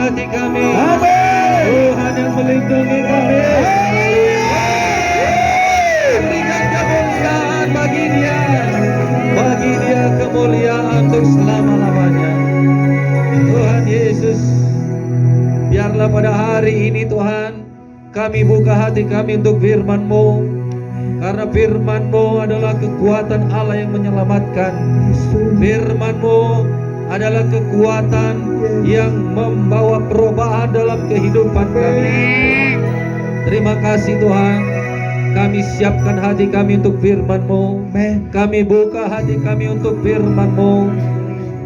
memberkati kami. Amin. Tuhan yang melindungi kami. Berikan kemuliaan bagi Dia. Bagi Dia kemuliaan untuk selama-lamanya. Tuhan Yesus, biarlah pada hari ini Tuhan, kami buka hati kami untuk firman-Mu. Karena firman-Mu adalah kekuatan Allah yang menyelamatkan. Firman-Mu adalah kekuatan yang membawa perubahan dalam kehidupan kami. Terima kasih Tuhan. Kami siapkan hati kami untuk firman-Mu. Kami buka hati kami untuk firman-Mu.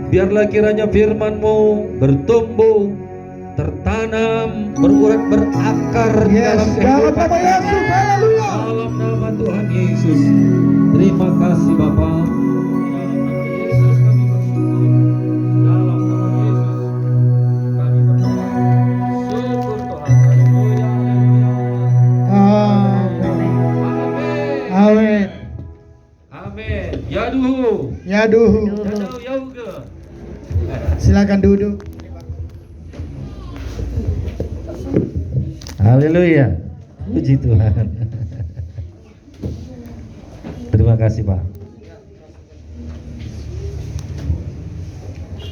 Biarlah kiranya firman-Mu bertumbuh, tertanam, berurat, berakar dalam kehidupan nama Yesus. Haleluya. dalam nama Tuhan Yesus. Terima kasih Bapa. Yesus kami bersyukur. Dalam nama Yesus kami berdoa. Syukur Tuhan. Haleluya. Amin. Amin. Amin. Amin. Yaduhu. Yaduhu. Yaduhu yauga. Silakan duduk. Haleluya. Puji Tuhan. Terima kasih Pak.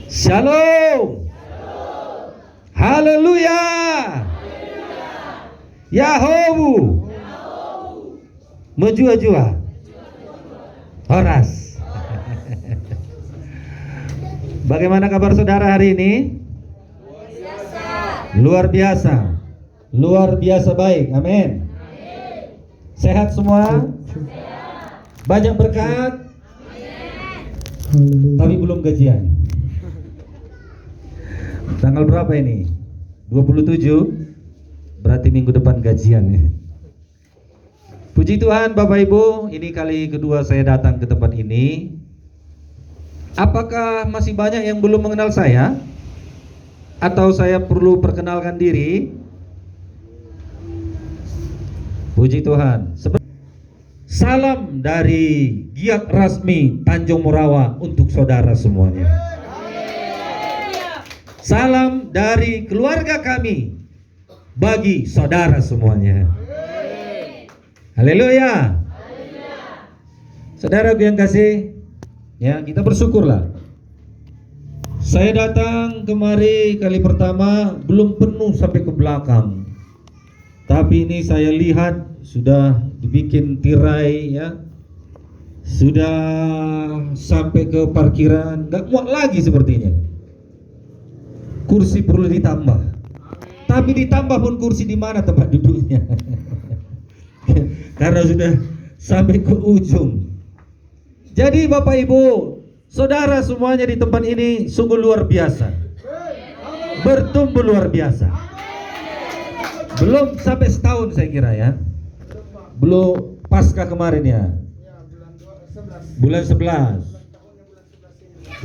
Shalom. Haleluya. Yahowu. Mejua-jua. Horas. Bagaimana kabar saudara hari ini? Luar biasa. Luar biasa baik. Amin. Sehat semua? Banyak berkat? Tapi belum gajian. Tanggal berapa ini? 27. Berarti minggu depan gajian ya. Puji Tuhan Bapak Ibu, ini kali kedua saya datang ke tempat ini. Apakah masih banyak yang belum mengenal saya? Atau saya perlu perkenalkan diri? Puji Tuhan. Salam dari Giat Rasmi Tanjung Morawa untuk saudara semuanya. Salam dari keluarga kami bagi saudara semuanya. Haleluya. Saudara yang kasih, ya kita bersyukurlah. Saya datang kemari kali pertama belum penuh sampai ke belakang. Tapi ini saya lihat sudah dibikin tirai ya. Sudah sampai ke parkiran, nggak muat lagi sepertinya. Kursi perlu ditambah. Tapi ditambah pun kursi di mana tempat duduknya. Karena sudah sampai ke ujung. Jadi Bapak Ibu, saudara semuanya di tempat ini sungguh luar biasa. Bertumbuh luar biasa. Belum sampai setahun saya kira ya. Belum pasca kemarin ya. Bulan 11.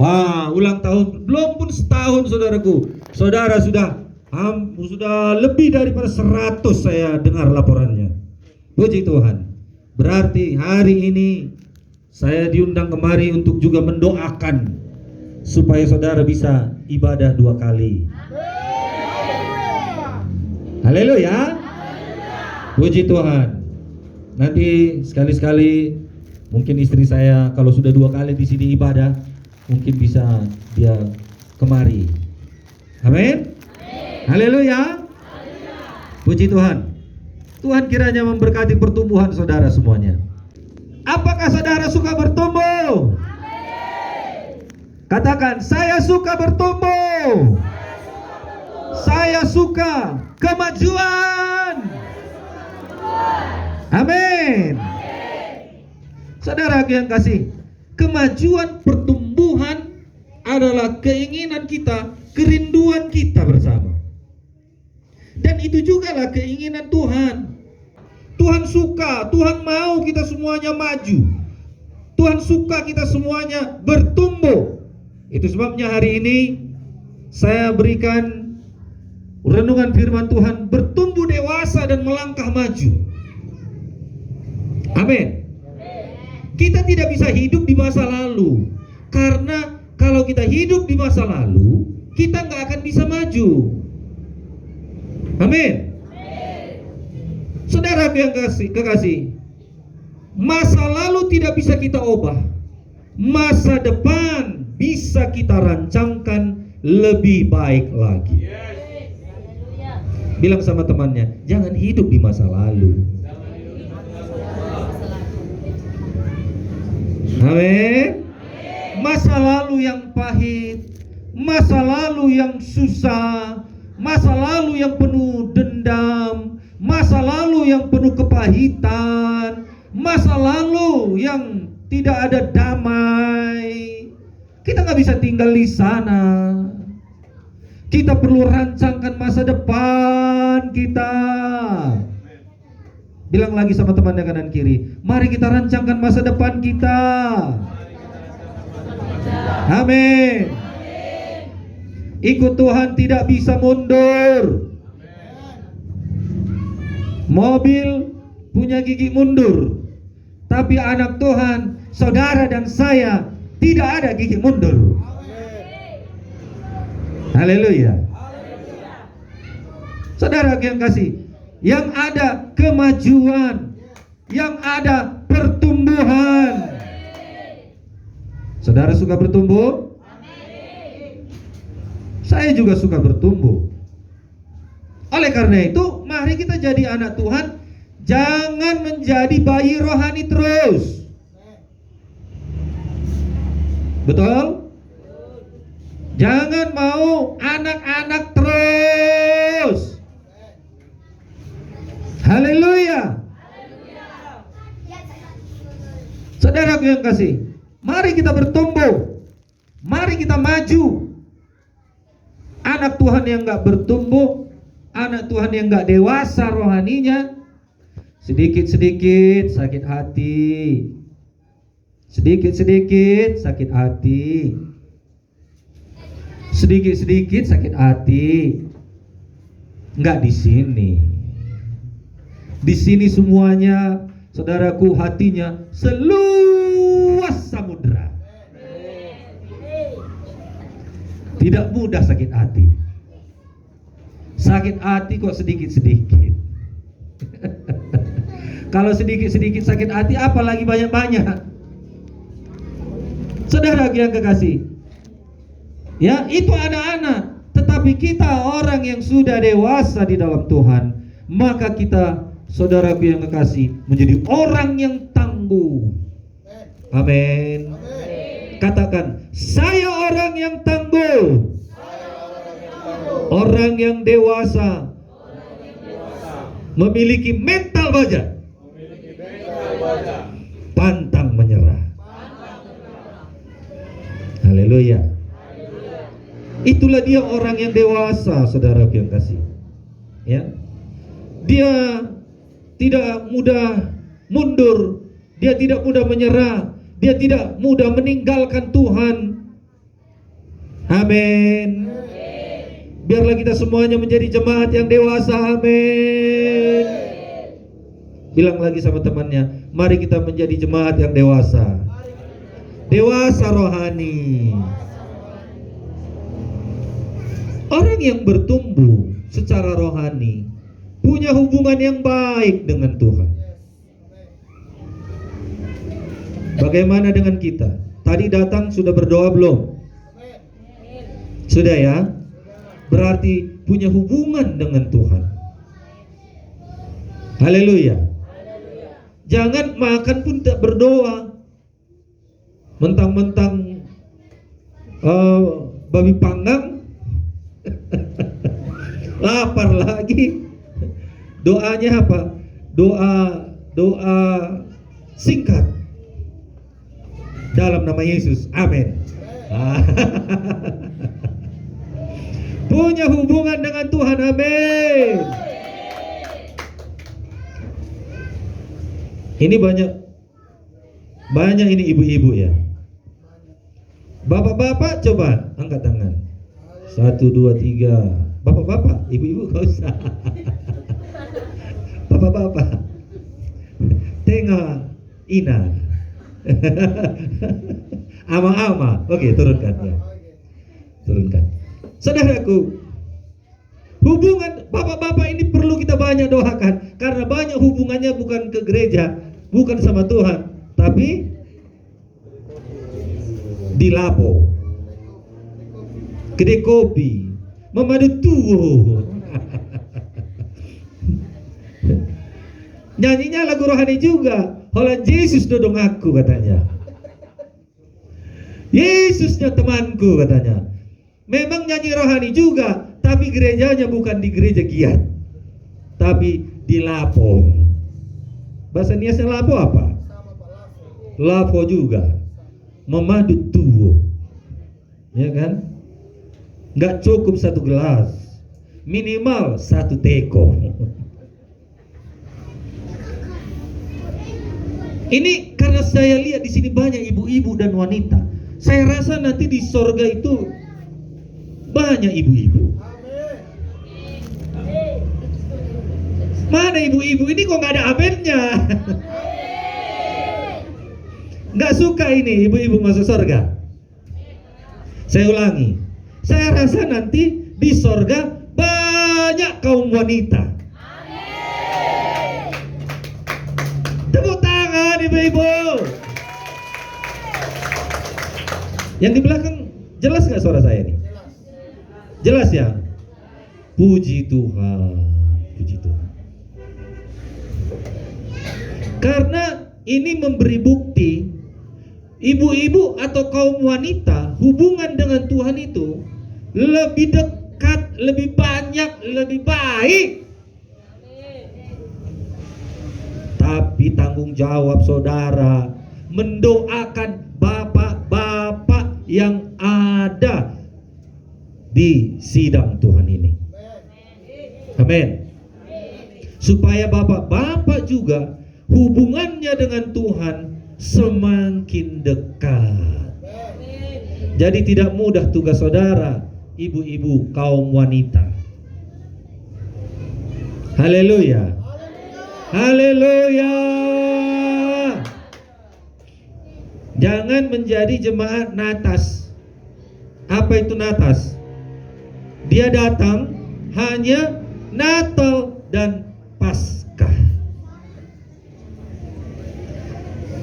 Wah, ulang tahun. Belum pun setahun saudaraku. Saudara sudah lebih daripada 100 saya dengar laporannya. Puji Tuhan. Berarti hari ini saya diundang kemari untuk juga mendoakan supaya saudara bisa ibadah 2 kali. Haleluya. Puji Tuhan. Nanti sekali-sekali mungkin istri saya kalau sudah 2 kali di sini ibadah, mungkin bisa dia kemari. Amin. Haleluya. Puji Tuhan. Tuhan kiranya memberkati pertumbuhan saudara semuanya. Apakah saudara suka bertumbuh? Katakan, saya suka bertumbuh. Saya suka kemajuan. Amin. Saudara yang kasih, kemajuan pertumbuhan adalah keinginan kita, kerinduan kita bersama. Dan itu juga lah keinginan Tuhan. Tuhan suka, Tuhan mau kita semuanya maju. Tuhan suka kita semuanya bertumbuh. Itu sebabnya hari ini saya berikan renungan firman Tuhan, bertumbuh dewasa dan melangkah maju. Amin. Kita tidak bisa hidup di masa lalu, karena kalau kita hidup di masa lalu, kita nggak akan bisa maju. Amin. Saudara yang kekasih, masa lalu tidak bisa kita ubah. Masa depan bisa kita rancangkan lebih baik lagi. Bilang sama temannya, jangan hidup di masa lalu. Amin. Masa lalu yang pahit, masa lalu yang susah, masa lalu yang penuh dendam, masa lalu yang penuh kepahitan, masa lalu yang tidak ada damai. Kita nggak bisa tinggal di sana. Kita perlu rancangkan masa depan kita. Bilang lagi sama temannya kanan kiri, mari kita rancangkan masa depan kita. Amin. Ikut Tuhan tidak bisa mundur. Mobil punya gigi mundur, tapi anak Tuhan, saudara dan saya tidak ada gigi mundur. Haleluya. Saudara yang kasih, yang ada kemajuan, yang ada pertumbuhan. Saudara suka bertumbuh? Saya juga suka bertumbuh. Oleh karena itu, mari kita jadi anak Tuhan. Jangan menjadi bayi rohani terus. Betul? Jangan mau anak-anak terus. Haleluya. Saudara yang kasih, mari kita bertumbuh. Mari kita maju. Anak Tuhan yang gak bertumbuh, anak Tuhan yang gak dewasa rohaninya, sedikit-sedikit sakit hati. Sedikit-sedikit sakit hati. Sedikit-sedikit sakit hati. Enggak di sini. Di sini semuanya, saudaraku, hatinya seluas samudra. Tidak mudah sakit hati. Sakit hati kok sedikit-sedikit. Kalau sedikit-sedikit sakit hati, apalagi banyak-banyak. Saudara yang kekasih, ya, itu anak-anak. Tetapi kita orang yang sudah dewasa di dalam Tuhan, maka kita, saudaraku yang kekasih, menjadi orang yang tangguh. Amin. Katakan, saya orang yang tangguh. Orang yang dewasa. Memiliki mental baja. Pantang menyerah. Haleluya. Itulah dia orang yang dewasa, saudara yang kasih. Ya. Dia tidak mudah mundur, dia tidak mudah menyerah, dia tidak mudah meninggalkan Tuhan. Amin. Biarlah kita semuanya menjadi jemaat yang dewasa. Amin. Bilang lagi sama temannya, mari kita menjadi jemaat yang dewasa. Dewasa rohani. Orang yang bertumbuh secara rohani punya hubungan yang baik dengan Tuhan. Bagaimana dengan kita? Tadi datang sudah berdoa belum? Sudah ya? Berarti punya hubungan dengan Tuhan. Haleluya. Jangan makan pun tak berdoa. Mentang-mentang babi panggang, lapar lagi. Doanya apa? Doa singkat dalam nama Yesus. Amin. Punya hubungan dengan Tuhan. Amin. Ini banyak ini ibu-ibu ya. Bapak-bapak coba angkat tangan. 1, 2, 3. Bapak-bapak, ibu-ibu gak usah. Bapak-bapak, tengah ina. Ama-ama. Oke, turunkan ya. Turunkan. Saudaraku, Hubungan bapak-bapak ini perlu kita banyak doakan, karena banyak hubungannya bukan ke gereja, bukan sama Tuhan, tapi di lapo, kedai kopi, memadu tuwo. Nyanyinya lagu rohani juga. Hola Yesus dodong aku katanya. Yesusnya temanku katanya. Memang nyanyi rohani juga, tapi gerejanya bukan di gereja giat, tapi di lapo. Bahasa Niasnya lapo apa? Lapo juga. Memadu tuwo. Ya kan? Nggak cukup 1 gelas, minimal 1 teko. Ini karena saya lihat di sini banyak ibu-ibu dan wanita. Saya rasa nanti di sorga itu banyak ibu-ibu. Mana ibu-ibu? Ini kok nggak ada amennya? Nggak suka ini ibu-ibu masuk sorga. Saya ulangi. Saya rasa nanti di sorga banyak kaum wanita. Tepuk tangan ibu-ibu. Yang di belakang jelas nggak suara saya nih? Jelas ya? Puji Tuhan, puji Tuhan. Karena ini memberi bukti, ibu-ibu atau kaum wanita hubungan dengan Tuhan itu lebih dekat, lebih banyak, lebih baik. Tapi tanggung jawab saudara mendoakan bapak-bapak yang ada di sidang Tuhan ini. Amin. Supaya bapak-bapak juga hubungannya dengan Tuhan semakin dekat. Jadi tidak mudah tugas saudara, ibu-ibu kaum wanita. Haleluya. Haleluya. Jangan menjadi jemaat natas. Apa itu natas? Dia datang hanya Natal dan Paskah.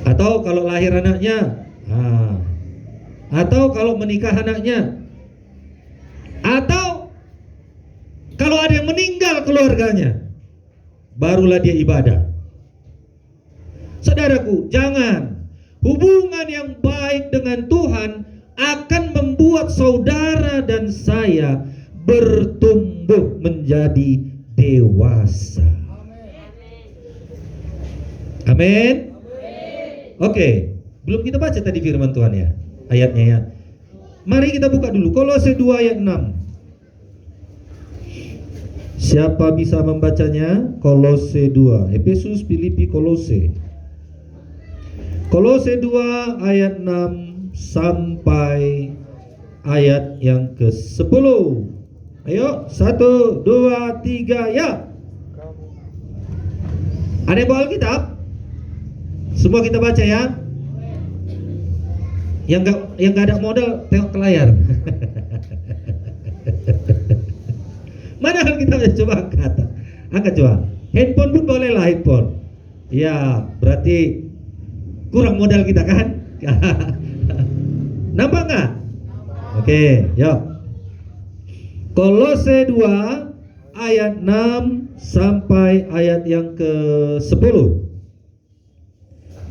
Atau kalau lahir anaknya, atau kalau menikah anaknya, atau kalau ada yang meninggal keluarganya, barulah dia ibadah. Saudaraku, jangan. Hubungan yang baik dengan Tuhan akan membuat saudara dan saya bertumbuh menjadi dewasa. Amin. Oke, belum kita baca tadi firman Tuhan ya, ayatnya ya. Mari kita buka dulu Kolose 2 ayat 6. Siapa bisa membacanya? Kolose 2, Efesus, Filipi, Kolose. Kolose 2 ayat 6 sampai ayat yang ke-10. Ayo, 1, 2, 3, ya. Ada yang bawa Alkitab? Semua kita baca ya. Yang nggak ada modal tengok ke layar. Mana Alkitab? Coba angkat coba. Handphone pun boleh lah, handphone. Ya, berarti kurang modal kita kan? Nampak nggak? Oke, yuk. Kolose 2 ayat 6 sampai ayat yang ke-10.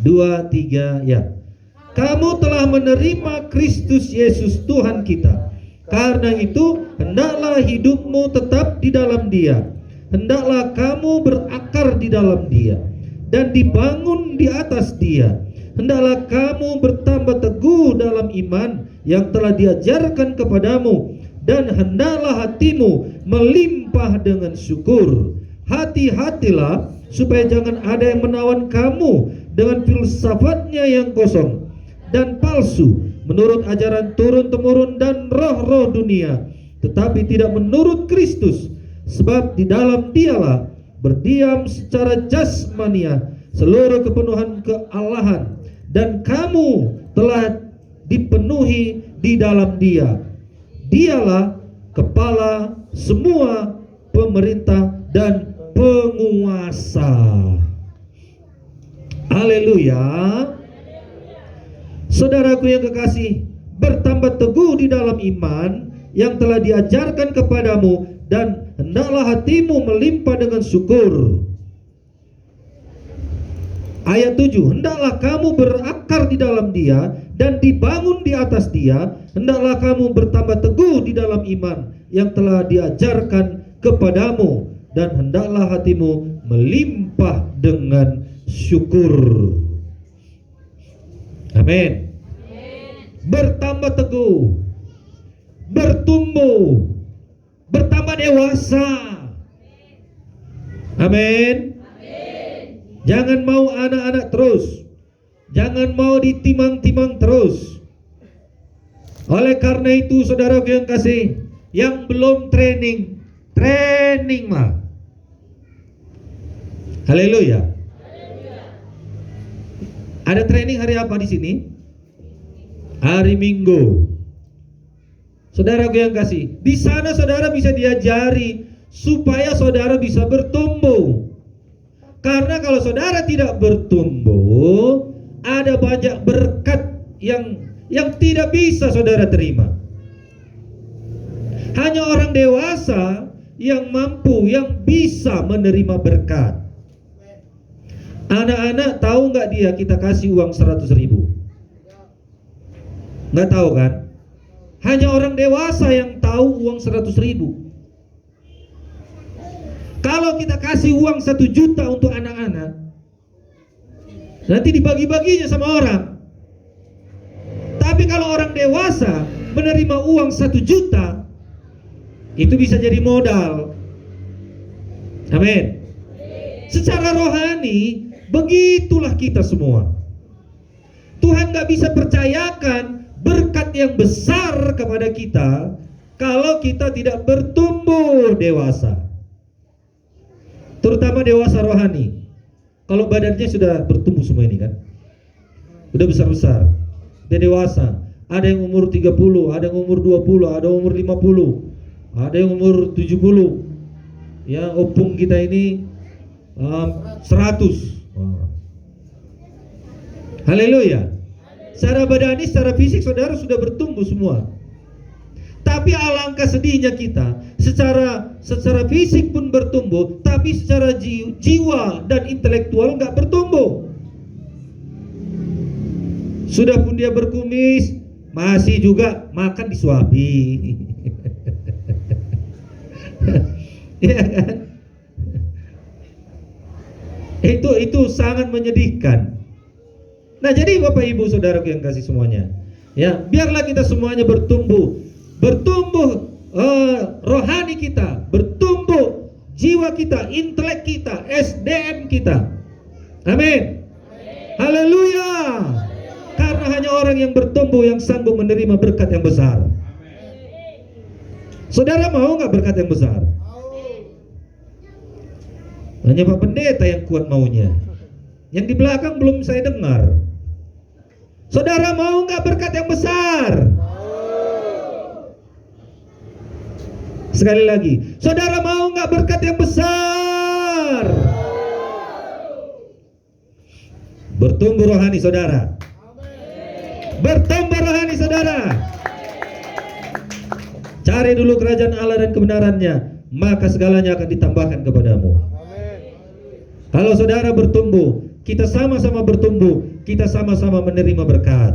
2, 3, ya. Kamu telah menerima Kristus Yesus Tuhan kita. Karena itu, hendaklah hidupmu tetap di dalam Dia. Hendaklah kamu berakar di dalam Dia dan dibangun di atas Dia. Hendaklah kamu bertambah teguh dalam iman yang telah diajarkan kepadamu, dan hendaklah hatimu melimpah dengan syukur. Hati-hatilah supaya jangan ada yang menawan kamu dengan filsafatnya yang kosong dan palsu, menurut ajaran turun-temurun dan roh-roh dunia, tetapi tidak menurut Kristus. Sebab di dalam Dialah berdiam secara jasmania seluruh kepenuhan kealahan, dan kamu telah dipenuhi di dalam Dia. Dialah kepala semua pemerintah, dan penguasa. Haleluya. Saudaraku yang kekasih, bertambah teguh di dalam iman yang telah diajarkan kepadamu, dan hendaklah hatimu melimpah dengan syukur. Ayat 7, hendaklah kamu berakar di dalam Dia dan dibangun di atas Dia. Hendaklah kamu bertambah teguh di dalam iman yang telah diajarkan kepadamu, dan hendaklah hatimu melimpah dengan syukur. Amin. Bertambah teguh, bertumbuh, bertambah dewasa. Amin. Jangan mau anak-anak terus, jangan mau ditimang-timang terus. Oleh karena itu, saudaraku yang kasih, yang belum training mah. Haleluya. Ada training hari apa di sini? Hari Minggu. Saudaraku yang kasih, di sana saudara bisa diajari supaya saudara bisa bertumbuh. Karena kalau saudara tidak bertumbuh, ada banyak berkat yang tidak bisa saudara terima. Hanya orang dewasa yang mampu, yang bisa menerima berkat. Anak-anak tahu nggak dia kita kasih uang 100.000? Nggak tahu kan? Hanya orang dewasa yang tahu uang 100.000. Kalau kita kasih uang 1 juta untuk anak-anak, nanti dibagi-baginya sama orang. Tapi kalau orang dewasa menerima uang 1 juta, itu bisa jadi modal. Amin. Secara rohani, begitulah kita semua. Tuhan gak bisa percayakan berkat yang besar kepada kita kalau kita tidak bertumbuh dewasa. Terutama dewasa rohani. Kalau badannya sudah bertumbuh semua ini kan, udah besar-besar, udah dewasa. Ada yang umur 30, ada yang umur 20, ada yang umur 50, ada yang umur 70. Ya, opung kita ini 100. Haleluya. Secara badani, secara fisik saudara sudah bertumbuh semua. Tapi alangkah sedihnya kita, secara fisik pun bertumbuh, tapi secara jiwa dan intelektual nggak bertumbuh. Sudah pun dia berkumis, masih juga makan disuapi. Ya kan? Itu sangat menyedihkan. Nah, jadi Bapak Ibu Saudaraku yang kasih semuanya, ya, biarlah kita semuanya bertumbuh rohani kita, bertumbuh jiwa kita, intelek kita, SDM kita. Amin. Haleluya. Karena hanya orang yang bertumbuh yang sanggup menerima berkat yang besar. Saudara mau nggak berkat yang besar? Hanya Pak Pendeta yang kuat maunya. Yang di belakang belum saya dengar. Saudara mau nggak berkat yang besar? Sekali lagi, saudara mau nggak berkat yang besar? Bertumbuh rohani saudara. Bertambah rohani saudara. Cari dulu kerajaan Allah dan kebenarannya, maka segalanya akan ditambahkan kepadamu. Kalau saudara bertumbuh, kita sama-sama bertumbuh, kita sama-sama menerima berkat.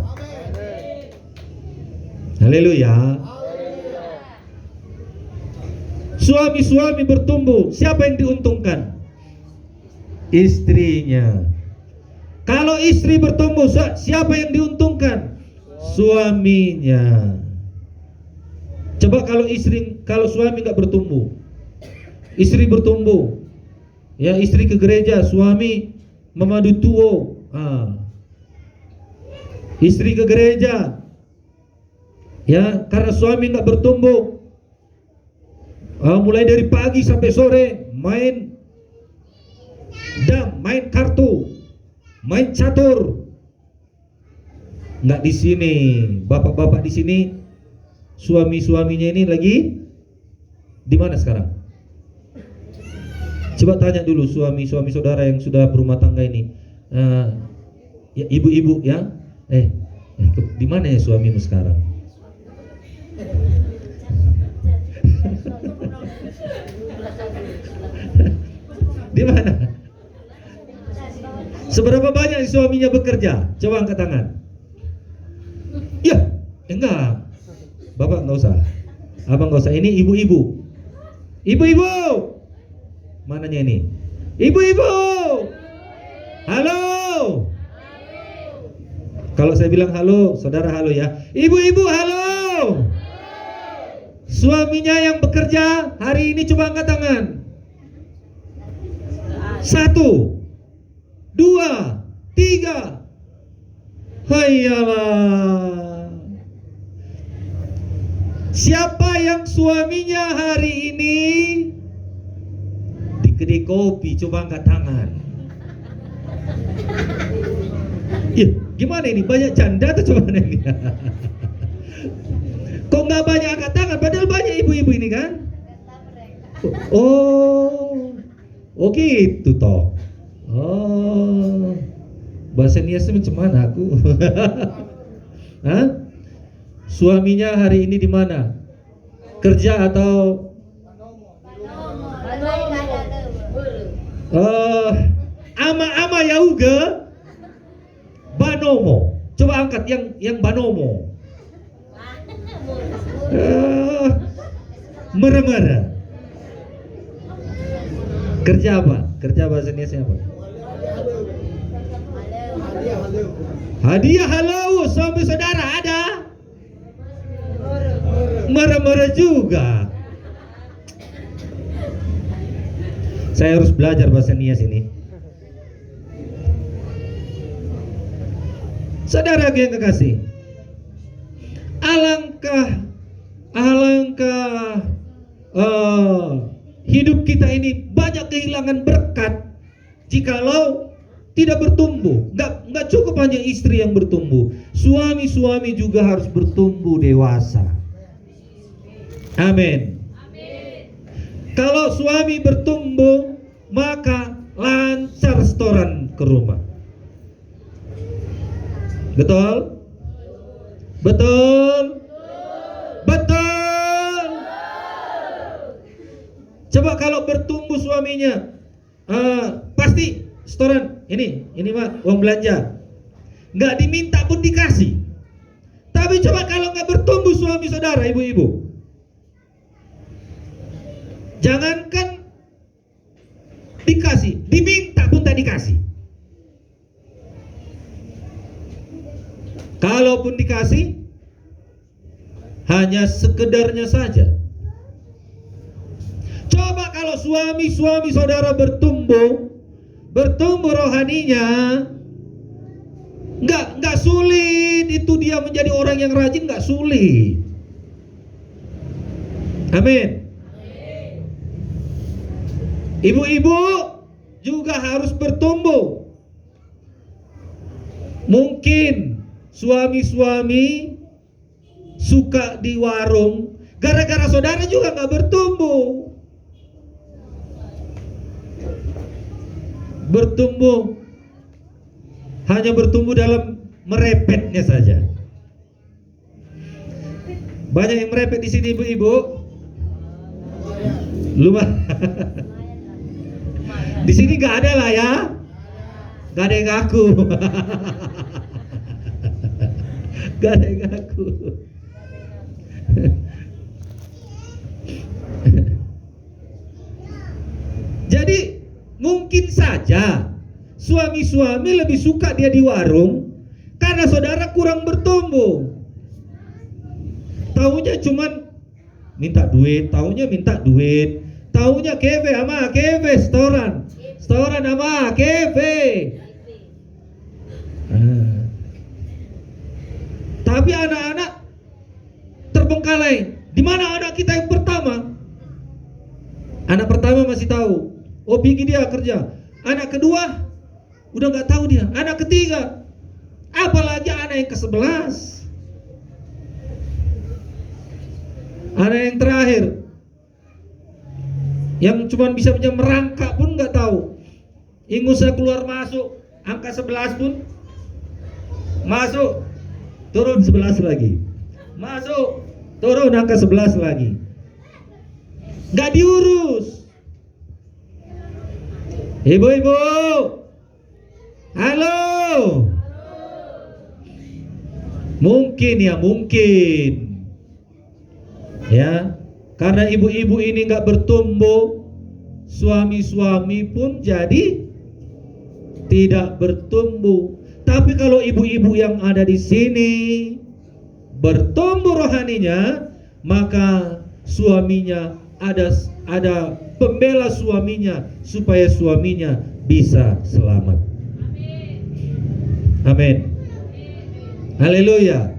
Haleluya. Suami-suami bertumbuh, siapa yang diuntungkan? Istrinya. Kalau istri bertumbuh, siapa yang diuntungkan? Suaminya. Coba kalau suami nggak bertumbuh, istri bertumbuh, ya, istri ke gereja, suami memadu tuo, istri ke gereja, ya, karena suami nggak bertumbuh. Mulai dari pagi sampai sore main main kartu, main catur. Nggak di sini, bapak-bapak di sini, suami-suaminya ini lagi di mana sekarang? Coba tanya dulu suami-suami saudara yang sudah berumah tangga ini. Ya, ibu-ibu ya. Di mana ya suamimu sekarang? Di mana? Seberapa banyak suaminya bekerja? Coba angkat tangan. Ya, enggak. Bapak enggak usah. Abang enggak usah. Ini ibu-ibu. Ibu-ibu. Mananya ini? Ibu-ibu. Halo. Kalau saya bilang halo, saudara halo ya. Ibu-ibu halo. Suaminya yang bekerja hari ini coba angkat tangan. 1, 2, 3. Hayalah. Siapa yang suaminya hari ini di kedai kopi, coba angkat tangan. Ya, gimana ini? Banyak canda atau coba ini? Kok nggak banyak angkat tangan? Padahal banyak ibu-ibu ini kan? Oh gitu toh. Oh, bahasa Niasnya macam mana aku? Hah? Suaminya hari ini di mana? Kerja atau? Ama Yauga Banomo. Coba angkat yang Banomo. Merah-merah. Kerja apa? Kerja bahasa Indonesia apa? Hadiah halau. Suami saudara ada? Merah-merah juga. Saya harus belajar bahasa Nias ini. Saudara yang kekasih, alangkah hidup kita ini banyak kehilangan berkat jikalau tidak bertumbuh. Nggak cukup hanya istri yang bertumbuh, suami-suami juga harus bertumbuh dewasa. Amin. Kalau suami bertumbuh, maka lancar setoran ke rumah. Betul? Betul? Betul? Coba kalau bertumbuh suaminya, pasti setoran ini mah uang belanja, nggak diminta pun dikasih. Tapi coba kalau nggak bertumbuh suami saudara, ibu-ibu, jangankan dikasih, diminta pun tak dikasih. Kalaupun dikasih, hanya sekedarnya saja. Coba kalau suami saudara bertumbuh rohaninya, nggak sulit itu dia menjadi orang yang rajin, nggak sulit. Amin. Ibu-ibu juga harus bertumbuh. Mungkin suami-suami suka di warung, gara-gara saudara juga nggak bertumbuh. Hanya bertumbuh dalam merepetnya saja. Banyak yang merepet di sini, ibu-ibu. Lumayan. Di sini nggak ada lah ya, nggak ada yang ngaku. Gak ada yang ngaku. Jadi mungkin saja suami-suami lebih suka dia di warung karena saudara kurang bertumbuh. Taunya cuman minta duit, taunya keve ama keve setoran ama keve. Tapi anak-anak terbengkalai. Di mana anak kita yang pertama? Anak pertama masih tahu, oh pergi dia kerja. Anak kedua udah nggak tahu dia. Anak ketiga, apalagi anak yang ke-11. Anak yang terakhir, Yang cuma bisa merangkak pun nggak tahu. Ingusan keluar masuk, angka 11 pun masuk, turun 11 lagi, masuk, turun angka 11 lagi, nggak diurus. Ibu-ibu, halo, mungkin ya, karena ibu-ibu ini nggak bertumbuh, suami-suami pun jadi tidak bertumbuh. Tapi kalau ibu-ibu yang ada di sini bertumbuh rohaninya, maka suaminya ada pembela suaminya supaya suaminya bisa selamat. Amin. Haleluya.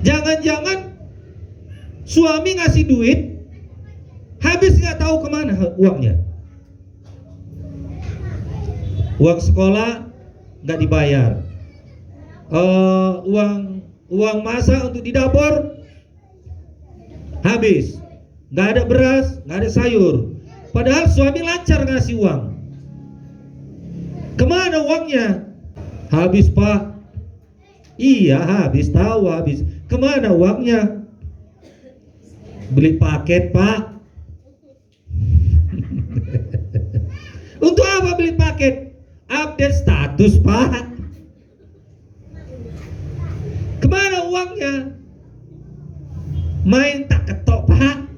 Jangan-jangan suami ngasih duit, habis nggak tahu kemana uangnya. Uang sekolah nggak dibayar, uang masak untuk di dapur habis, nggak ada beras, nggak ada sayur. Padahal suami lancar ngasih uang. Kemana uangnya? Habis, Pak. Iya, habis, tahu habis. Kemana uangnya? Beli paket, Pak. Untuk apa beli paket? Update status, Pak. Kemana uangnya? Main tak ketok, Pak.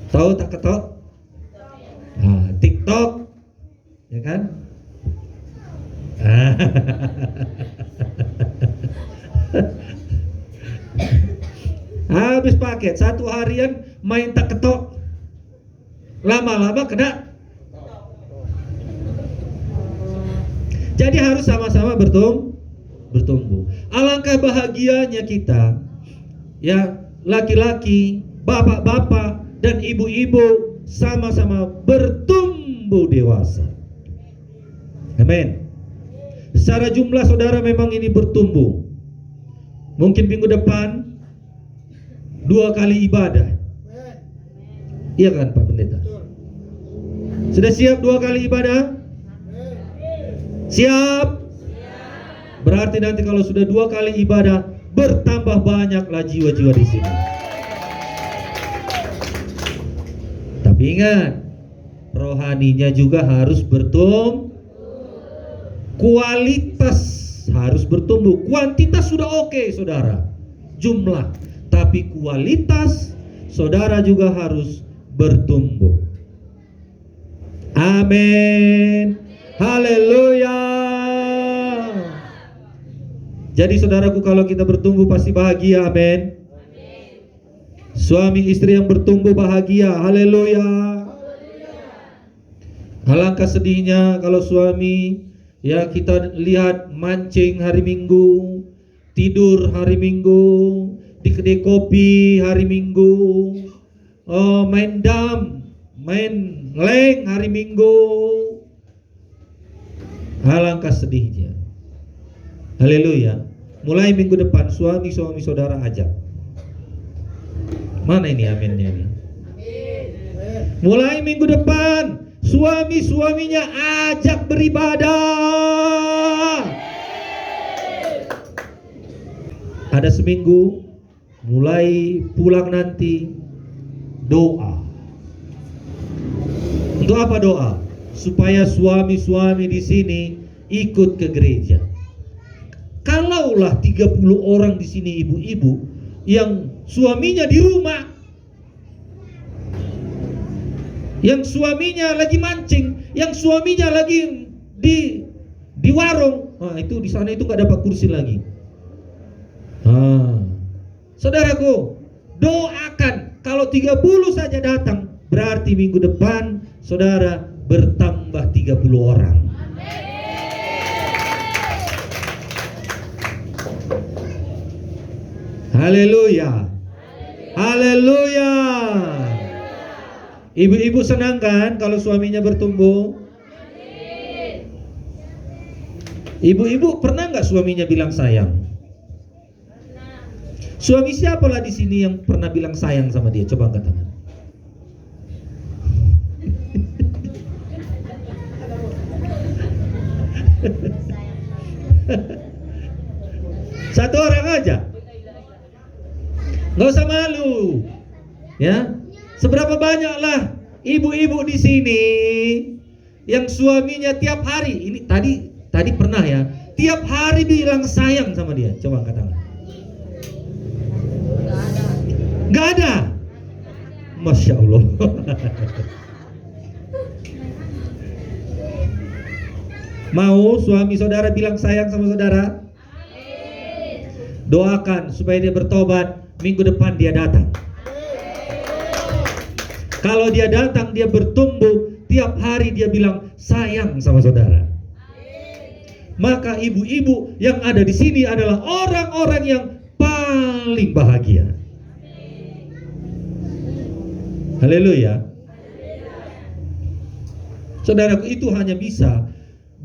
Tahu tak ketok? Nah, TikTok, ya kan? Habis paket, 1 harian main tak ketok, lama-lama kena. Jadi harus sama-sama bertumbuh. Alangkah bahagianya kita, ya, laki-laki, bapak-bapak, dan ibu-ibu sama-sama bertumbuh dewasa. Amin. Secara jumlah saudara memang ini bertumbuh. Mungkin minggu depan 2 kali ibadah. Iya kan Pak Pendeta? Sudah siap 2 kali ibadah? Siap? Berarti nanti kalau sudah 2 kali ibadah, bertambah banyaklah jiwa-jiwa di sini. Tapi ingat, rohaninya juga harus bertumbuh. Kualitas harus bertumbuh. Kuantitas sudah oke, saudara, jumlah. Tapi kualitas saudara juga harus bertumbuh. Amin. Haleluya. Jadi saudaraku, kalau kita bertumbuh pasti bahagia. Amin. Suami istri yang bertumbuh bahagia. Haleluya. Alangkah sedihnya kalau suami, ya, kita lihat mancing hari Minggu, tidur hari Minggu, di kedai kopi hari Minggu, main dam, main leng hari Minggu. Alangkah sedihnya. Haleluya. Mulai minggu depan suami-suami saudara ajak. Mana ini aminnya ini? Mulai minggu depan suami-suaminya ajak beribadah. Ada seminggu, mulai pulang nanti doa. Untuk apa doa? Supaya suami-suami di sini ikut ke gereja. Kalaulah 30 orang di sini ibu-ibu yang suaminya di rumah, yang suaminya lagi mancing, yang suaminya lagi di warung, nah, itu di sana itu nggak dapat kursi lagi. Saudaraku, doakan. Kalau 30 saja datang, berarti minggu depan saudara bertambah 30 orang. Haleluya. Haleluya. Ibu-ibu senang kan kalau suaminya bertumbuh? Ibu-ibu pernah nggak suaminya bilang sayang? Suami siapalah di sini yang pernah bilang sayang sama dia? Coba angkat tangan. Satu orang aja. Nggak usah malu. Ya. Seberapa banyaklah ibu-ibu di sini yang suaminya tiap hari, ini tadi pernah ya, tiap hari bilang sayang sama dia. Coba angkat tangan. Nggak ada. Masya Allah. Mau suami saudara bilang sayang sama saudara? Doakan supaya dia bertobat. Minggu depan dia datang. Kalau dia datang, dia bertumbuh. Tiap hari dia bilang sayang sama saudara. Maka ibu-ibu yang ada di sini adalah orang-orang yang paling bahagia. Haleluya. Saudaraku, itu hanya bisa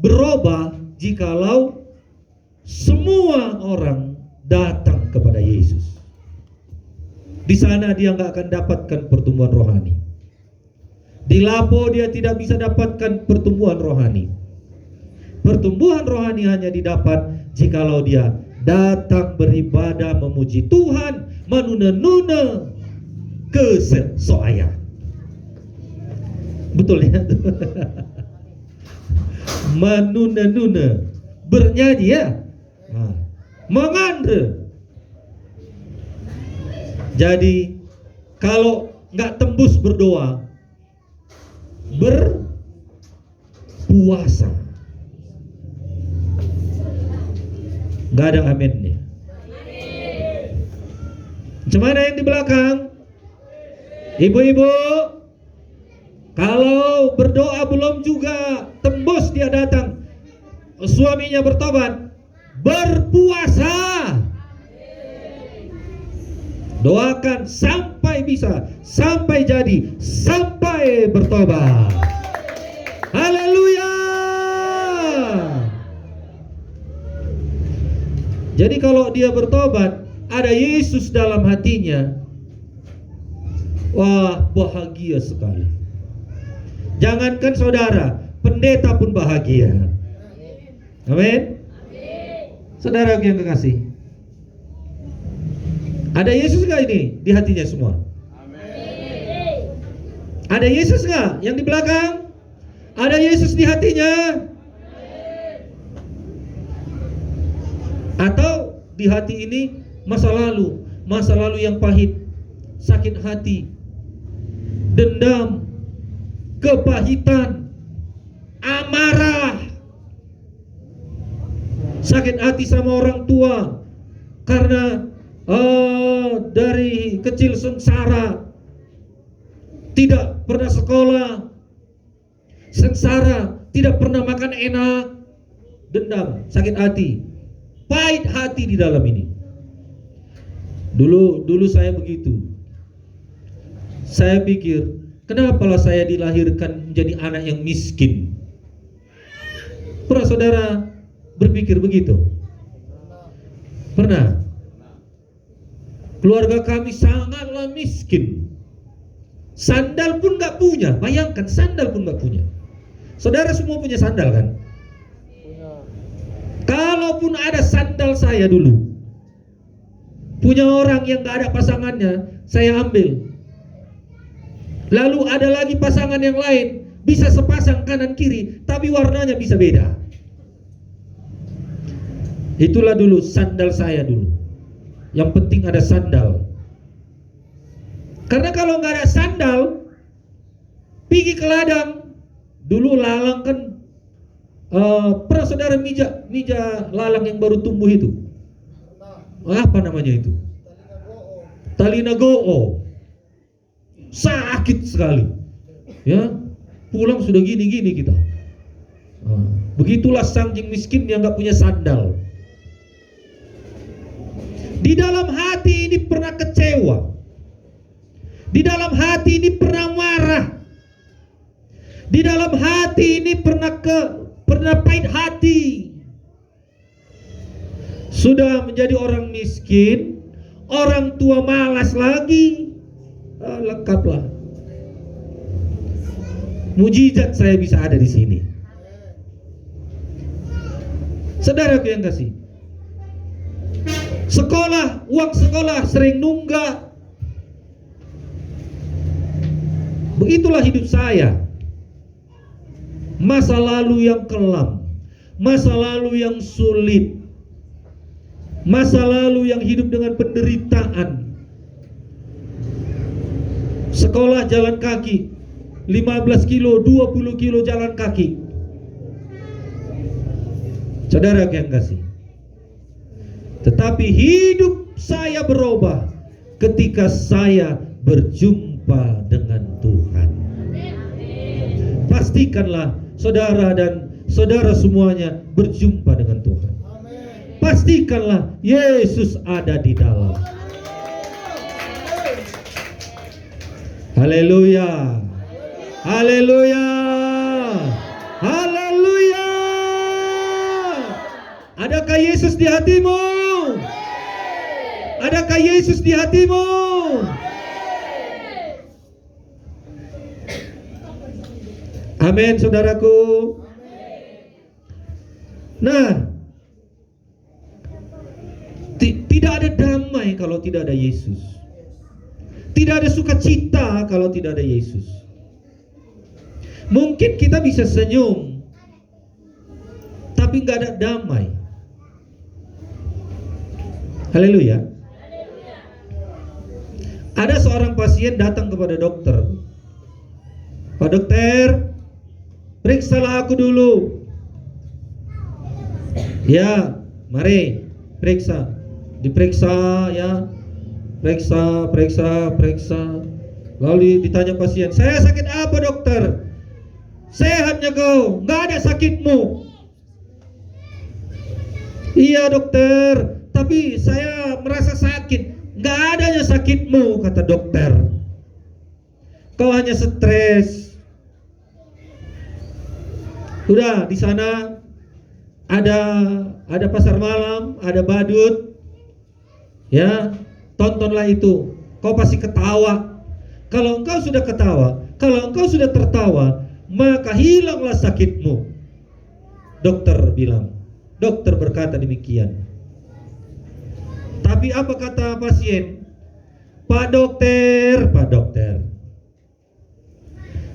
berubah jikalau semua orang datang kepada Yesus. Di sana dia nggak akan dapatkan pertumbuhan rohani. Di Lapo dia tidak bisa dapatkan pertumbuhan rohani. Pertumbuhan rohani hanya didapat jikalau dia datang beribadah memuji Tuhan, menuna-nuna kesesuaian. Betul ya? Menuna-nuna, bernyanyi ya, mengandre. Jadi kalau nggak tembus berdoa, berpuasa, nggak ada aminnya. Cuman yang di belakang, ibu-ibu, kalau berdoa belum juga tembus dia datang, suaminya bertobat, berpuasa. Doakan sampai bisa, sampai jadi, sampai bertobat. Haleluya. Jadi kalau dia bertobat, ada Yesus dalam hatinya, wah, bahagia sekali. Jangankan saudara, pendeta pun bahagia. Amin. Saudara yang kekasih, ada Yesus gak ini di hatinya semua? Amin. Ada Yesus gak yang di belakang? Ada Yesus di hatinya? Atau di hati ini masa lalu yang pahit, sakit hati, dendam, kepahitan, amarah, sakit hati sama orang tua karena dari kecil sengsara, tidak pernah sekolah, sengsara, tidak pernah makan enak, dendam, sakit hati, pahit hati di dalam ini. Dulu saya begitu. Saya pikir, kenapalah saya dilahirkan menjadi anak yang miskin? Pernah saudara berpikir begitu? Pernah? Keluarga kami sangatlah miskin. Sandal pun gak punya. Bayangkan, sandal pun gak punya. Saudara semua punya sandal kan? Punya. Kalaupun ada sandal saya dulu, punya orang yang gak ada pasangannya, saya ambil. Lalu ada lagi pasangan yang lain, bisa sepasang kanan kiri, tapi warnanya bisa beda. Itulah dulu sandal saya dulu. Yang penting ada sandal. Karena kalau nggak ada sandal, pergi ke ladang. Dulu lalang kan, pernah saudara mija lalang yang baru tumbuh itu? Apa namanya itu? Talina goo. Sakit sekali. Ya, pulang sudah gini-gini kita. Begitulah saking miskin yang nggak punya sandal. Di dalam hati ini pernah kecewa. Di dalam hati ini pernah marah. Di dalam hati ini pernah pahit hati. Sudah menjadi orang miskin, orang tua malas lagi, lengkaplah. Mujizat saya bisa ada di sini. Saudaraku yang kasih, sekolah, uang sekolah sering nunggak. Begitulah hidup saya. Masa lalu yang kelam, masa lalu yang sulit, masa lalu yang hidup dengan penderitaan. Sekolah jalan kaki 15 kilo, 20 kilo jalan kaki. Saudara yang kasih, tetapi hidup saya berubah ketika saya berjumpa dengan Tuhan. Pastikanlah saudara dan saudara semuanya berjumpa dengan Tuhan. Pastikanlah Yesus ada di dalam. Haleluya. Haleluya. Haleluya. Adakah Yesus di hatimu? Adakah Yesus di hatimu? Amin, saudaraku. Nah, tidak ada damai kalau tidak ada Yesus. Tidak ada sukacita kalau tidak ada Yesus. Mungkin kita bisa senyum, tapi nggak ada damai. Haleluya. Ada seorang pasien datang kepada dokter. Pak dokter, periksalah aku dulu. Ya, mari periksa. Diperiksa ya. Periksa. Lalu ditanya pasien, saya sakit apa dokter? Sehatnya kau, nggak ada sakitmu. Iya dokter, tapi saya merasa sakit. Nggak adanya sakitmu, kata dokter. Kau hanya stres. Udah di sana ada pasar malam, ada badut. Ya, tontonlah itu. Kau pasti ketawa. Kalau engkau sudah ketawa, kalau engkau sudah tertawa, maka hilanglah sakitmu. Dokter bilang. Dokter berkata demikian. Tapi apa kata pasien? Pak dokter,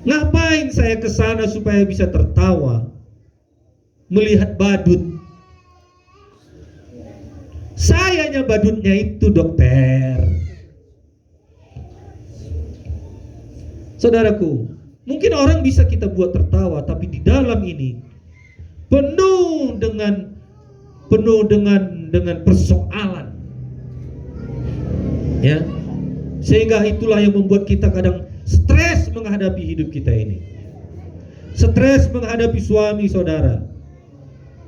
ngapain saya ke sana supaya bisa tertawa melihat badut? Sayanya badutnya itu dokter. Saudaraku, mungkin orang bisa kita buat tertawa, tapi di dalam ini penuh dengan persoalan. Ya. Sehingga itulah yang membuat kita kadang stres menghadapi hidup kita ini. Stres menghadapi suami saudara.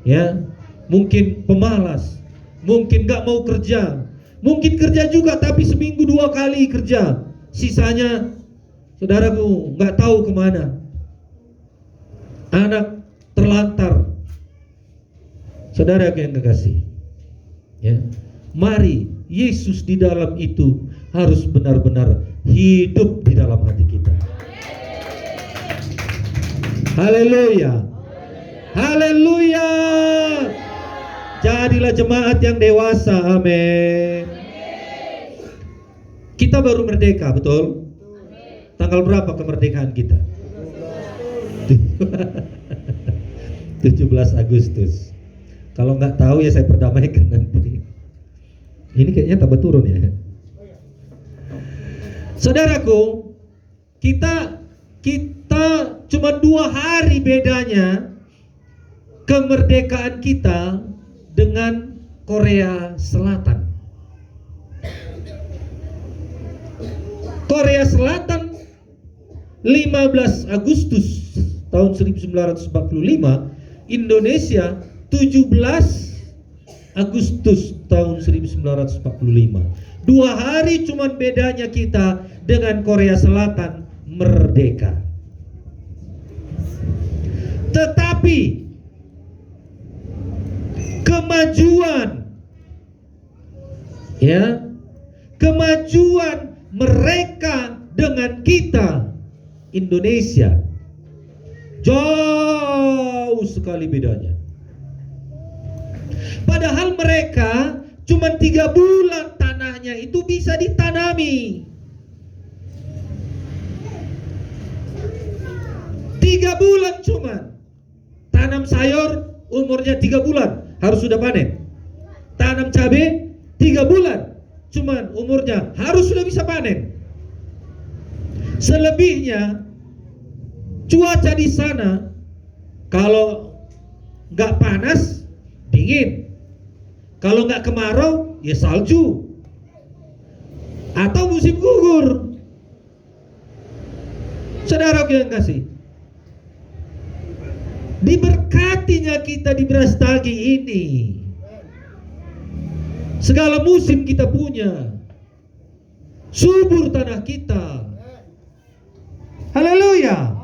Ya, mungkin pemalas, mungkin gak mau kerja, mungkin kerja juga tapi seminggu 2 kali kerja, sisanya saudaraku gak tahu kemana. Anak terlantar. Saudara yang kekasih, ya, mari Yesus di dalam itu harus benar-benar hidup di dalam hati kita. Haleluya. Haleluya. Jadilah jemaat yang dewasa. Amin. Kita baru merdeka, betul? Tanggal berapa kemerdekaan kita? 17 Agustus. Kalau nggak tahu ya saya perdamaikan nanti. Ini kayaknya tambah turun ya. Saudaraku, kita cuma 2 hari bedanya kemerdekaan kita dengan Korea Selatan. Korea Selatan 15 Agustus tahun 1945, Indonesia 17 Agustus tahun 1945. 2 hari cuman bedanya kita dengan Korea Selatan merdeka. Tetapi kemajuan, ya, kemajuan mereka dengan kita Indonesia jauh sekali bedanya. Padahal mereka cuma 3 bulan tanahnya itu bisa ditanami. 3 bulan cuma tanam sayur, umurnya 3 bulan harus sudah panen. Tanam cabai 3 bulan cuman umurnya harus sudah bisa panen. Selebihnya cuaca di sana kalau nggak panas dingin, kalau nggak kemarau ya salju atau musim gugur. Saudara yang kasih, diberkatinya kita di Brastagi ini. Segala musim kita punya, subur tanah kita. Haleluya.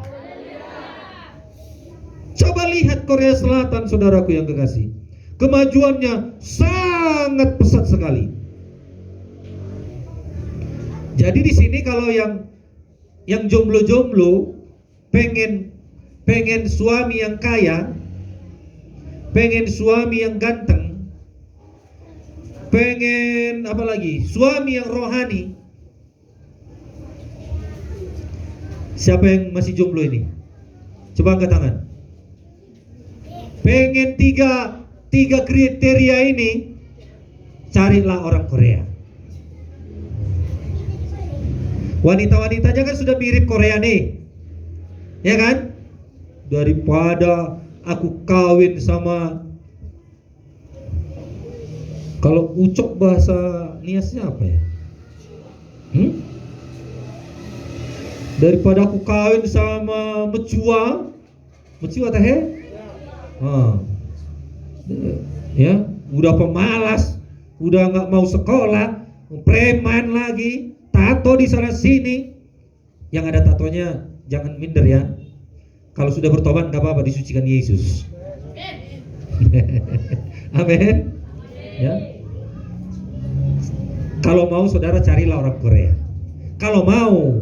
Coba lihat Korea Selatan, saudaraku yang kekasih. Kemajuannya sangat pesat sekali. Jadi di sini kalau yang jomblo-jomblo pengen suami yang kaya, pengen suami yang ganteng, pengen apa lagi? Suami yang rohani. Siapa yang masih jomblo ini? Coba angkat tangan. Pengen tiga kriteria ini, carilah orang Korea. Wanita-wanitanya kan sudah mirip Korea nih, ya kan? Daripada aku kawin sama, kalau ucok bahasa Niasnya apa ya? Daripada aku kawin sama mecua teh, ya udah pemalas, udah nggak mau sekolah, preman lagi, tato di sana sini. Yang ada tatonya jangan minder ya. Kalau sudah bertobat nggak apa-apa, disucikan Yesus. Amin. Ya. Kalau mau saudara carilah orang Korea. Kalau mau,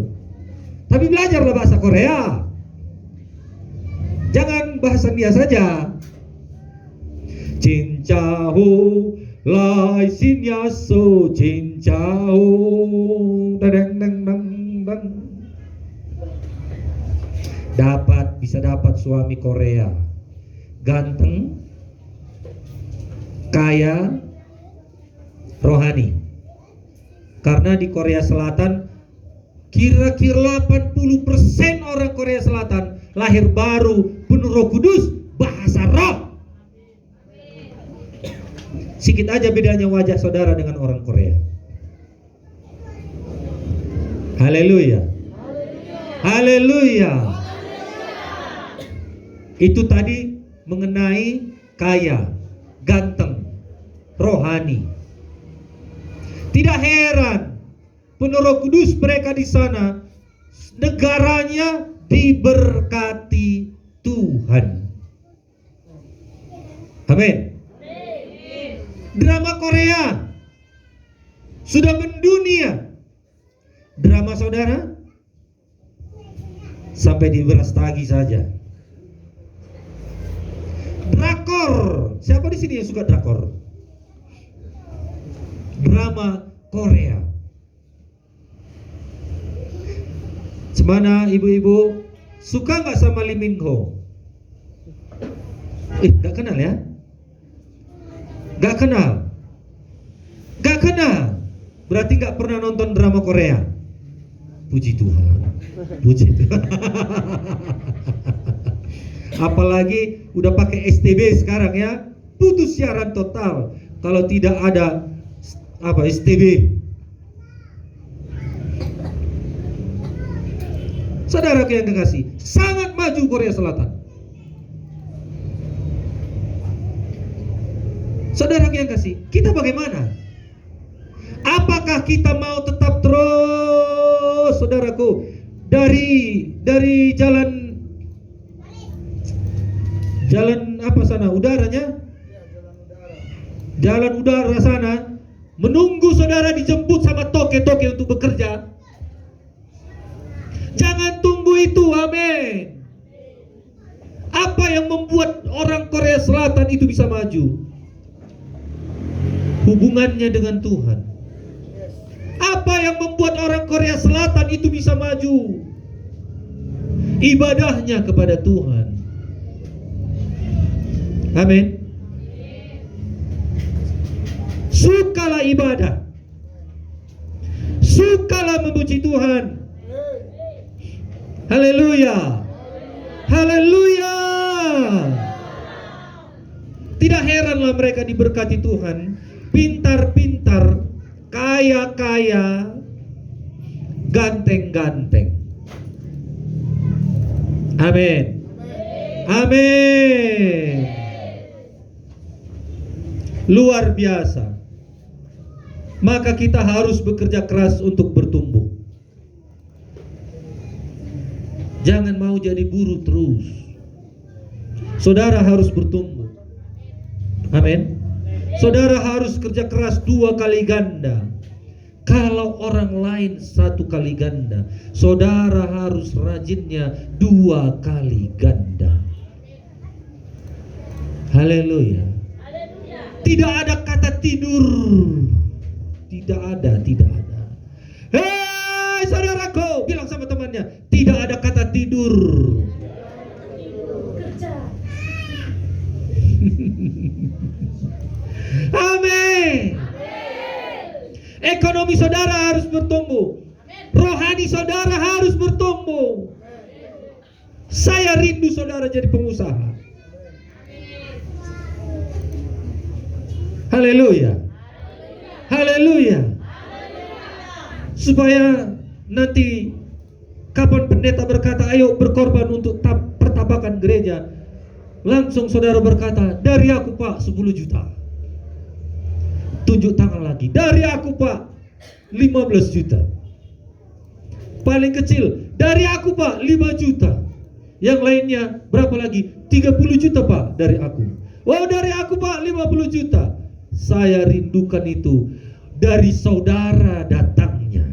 tapi belajarlah bahasa Korea. Jangan bahasa dia saja. Cincahu lai sin yaso cincahu dadang dang dang dang. Bisa dapat suami Korea, ganteng, kaya, rohani. Karena di Korea Selatan kira-kira 80% orang Korea Selatan lahir baru, penuh Roh Kudus, bahasa roh. Sikit aja bedanya wajah saudara dengan orang Korea. Haleluya. Haleluya. Itu tadi mengenai kaya, ganteng, rohani. Tidak heran, penuh Roh Kudus mereka di sana, negaranya diberkati Tuhan. Amin. Drama Korea sudah mendunia. Drama saudara sampai di Brastagi saja. Drakor, siapa di sini yang suka drakor? Drama Korea. Semana ibu-ibu suka nggak sama Lee Min Ho? Nggak kenal ya? Nggak kenal. Berarti nggak pernah nonton drama Korea. Puji Tuhan. Apalagi udah pakai STB sekarang ya, putus siaran total kalau tidak ada STB. Saudara yang kekasih, sangat maju Korea Selatan. Saudara yang kasih, kita bagaimana? Apakah kita mau tetap terus, saudaraku, dari jalan apa sana udaranya? Jalan udara sana menunggu saudara dijemput sama toke-toke untuk bekerja. Jangan tunggu itu, amin. Apa yang membuat orang Korea Selatan itu bisa maju? Hubungannya dengan Tuhan. Apa yang membuat orang Korea Selatan itu bisa maju? Ibadahnya kepada Tuhan. Amin. Sukalah ibadah. Sukalah memuji Tuhan. Haleluya. Haleluya. Tidak heranlah mereka diberkati Tuhan, pintar-pintar, kaya-kaya, ganteng-ganteng. Amin. Amin. Luar biasa. Maka kita harus bekerja keras untuk bertumbuh. Jangan mau jadi buruh terus. Saudara harus bertumbuh. Amin. Saudara harus kerja keras 2 kali ganda. Kalau orang lain 1 kali ganda, saudara harus rajinnya 2 kali ganda. Haleluya. Tidak ada kata tidur. Tidak ada. Hei saudaraku, bilang sama temannya, tidak ada kata tidur. Amin. Ekonomi saudara harus bertumbuh. Rohani saudara harus bertumbuh. Saya rindu saudara jadi pengusaha. Haleluya. Haleluya. Supaya nanti kapan pendeta berkata ayo berkorban untuk pertabakan gereja, langsung saudara berkata, dari aku Pak 10 juta. Tunjuk tangan lagi, dari aku Pak 15 juta. Paling kecil, dari aku Pak 5 juta. Yang lainnya berapa lagi? 30 juta Pak dari aku. Oh dari aku Pak 50 juta. Saya rindukan itu dari saudara datangnya.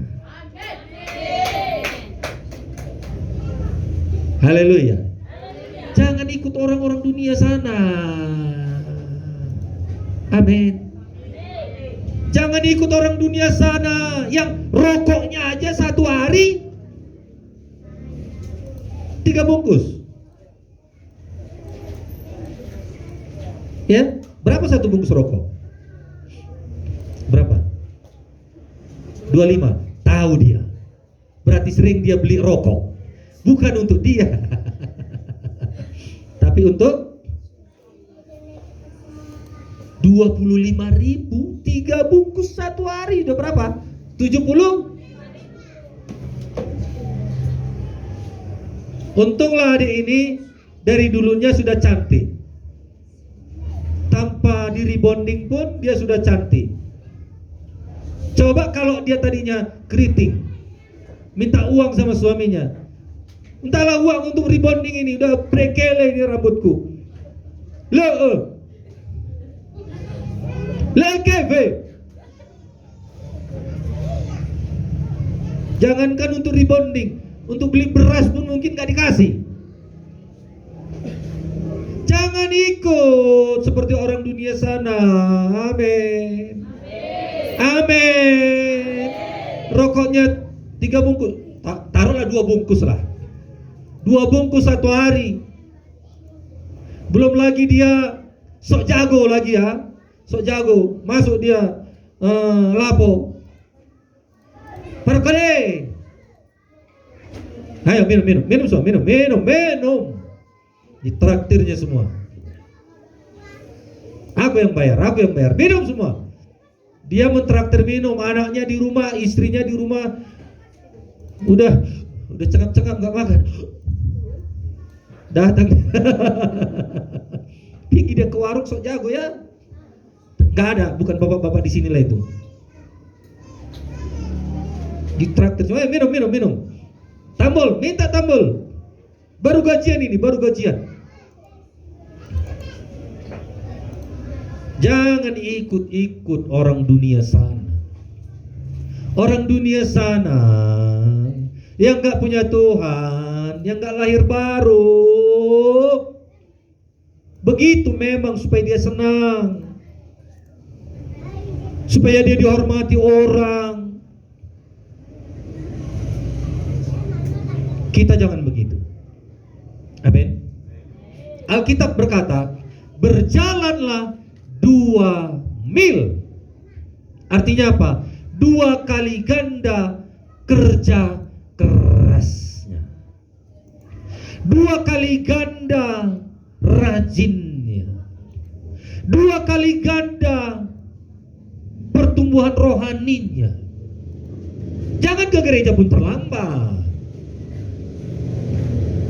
Haleluya. Jangan ikut orang-orang dunia sana. Amin. Jangan ikut orang dunia sana yang rokoknya aja 1 hari 3 bungkus. Ya, berapa 1 bungkus rokok? Berapa? 25. Tahu dia. Berarti sering dia beli rokok. Bukan untuk dia. Tapi untuk 25.000 3 bungkus 1 hari. Udah berapa? 70. Untunglah adik ini dari dulunya sudah cantik. Tanpa di rebonding pun dia sudah cantik. Coba kalau dia tadinya keriting, minta uang sama suaminya. Entahlah uang untuk rebonding ini, udah brekele ini rambutku. Jangankan untuk rebonding, untuk beli beras pun mungkin gak dikasih. Jangan ikut seperti orang dunia sana. Amin. Amin. Rokoknya 3 bungkus, taruhlah 2 bungkus lah. 2 bungkus 1 hari. Belum lagi dia sok jago lagi ya. Sok jago, masuk dia lapo. Perkele. Ayo minum semua, minum. Ditraktirnya semua. Aku yang bayar, minum semua. Dia mentraktir minum, anaknya di rumah, istrinya di rumah. Udah cekap-cekap gak makan. Datang. Pergi dia ke warung sok jago ya. Gak ada, bukan bapak-bapak di sini lah itu. Ditraktir semua, minum. Tambol, minta tambol. Baru gajian ini, Jangan ikut-ikut orang dunia sana. Orang dunia sana yang gak punya Tuhan, yang gak lahir baru, begitu memang supaya dia senang, supaya dia dihormati orang. Kita jangan begitu. Amin. Alkitab berkata, berjalanlah 2 mil. Artinya apa? 2 kali ganda kerja kerasnya, 2 kali ganda rajinnya, 2 kali ganda pertumbuhan rohaninya. Jangan ke gereja pun terlambat.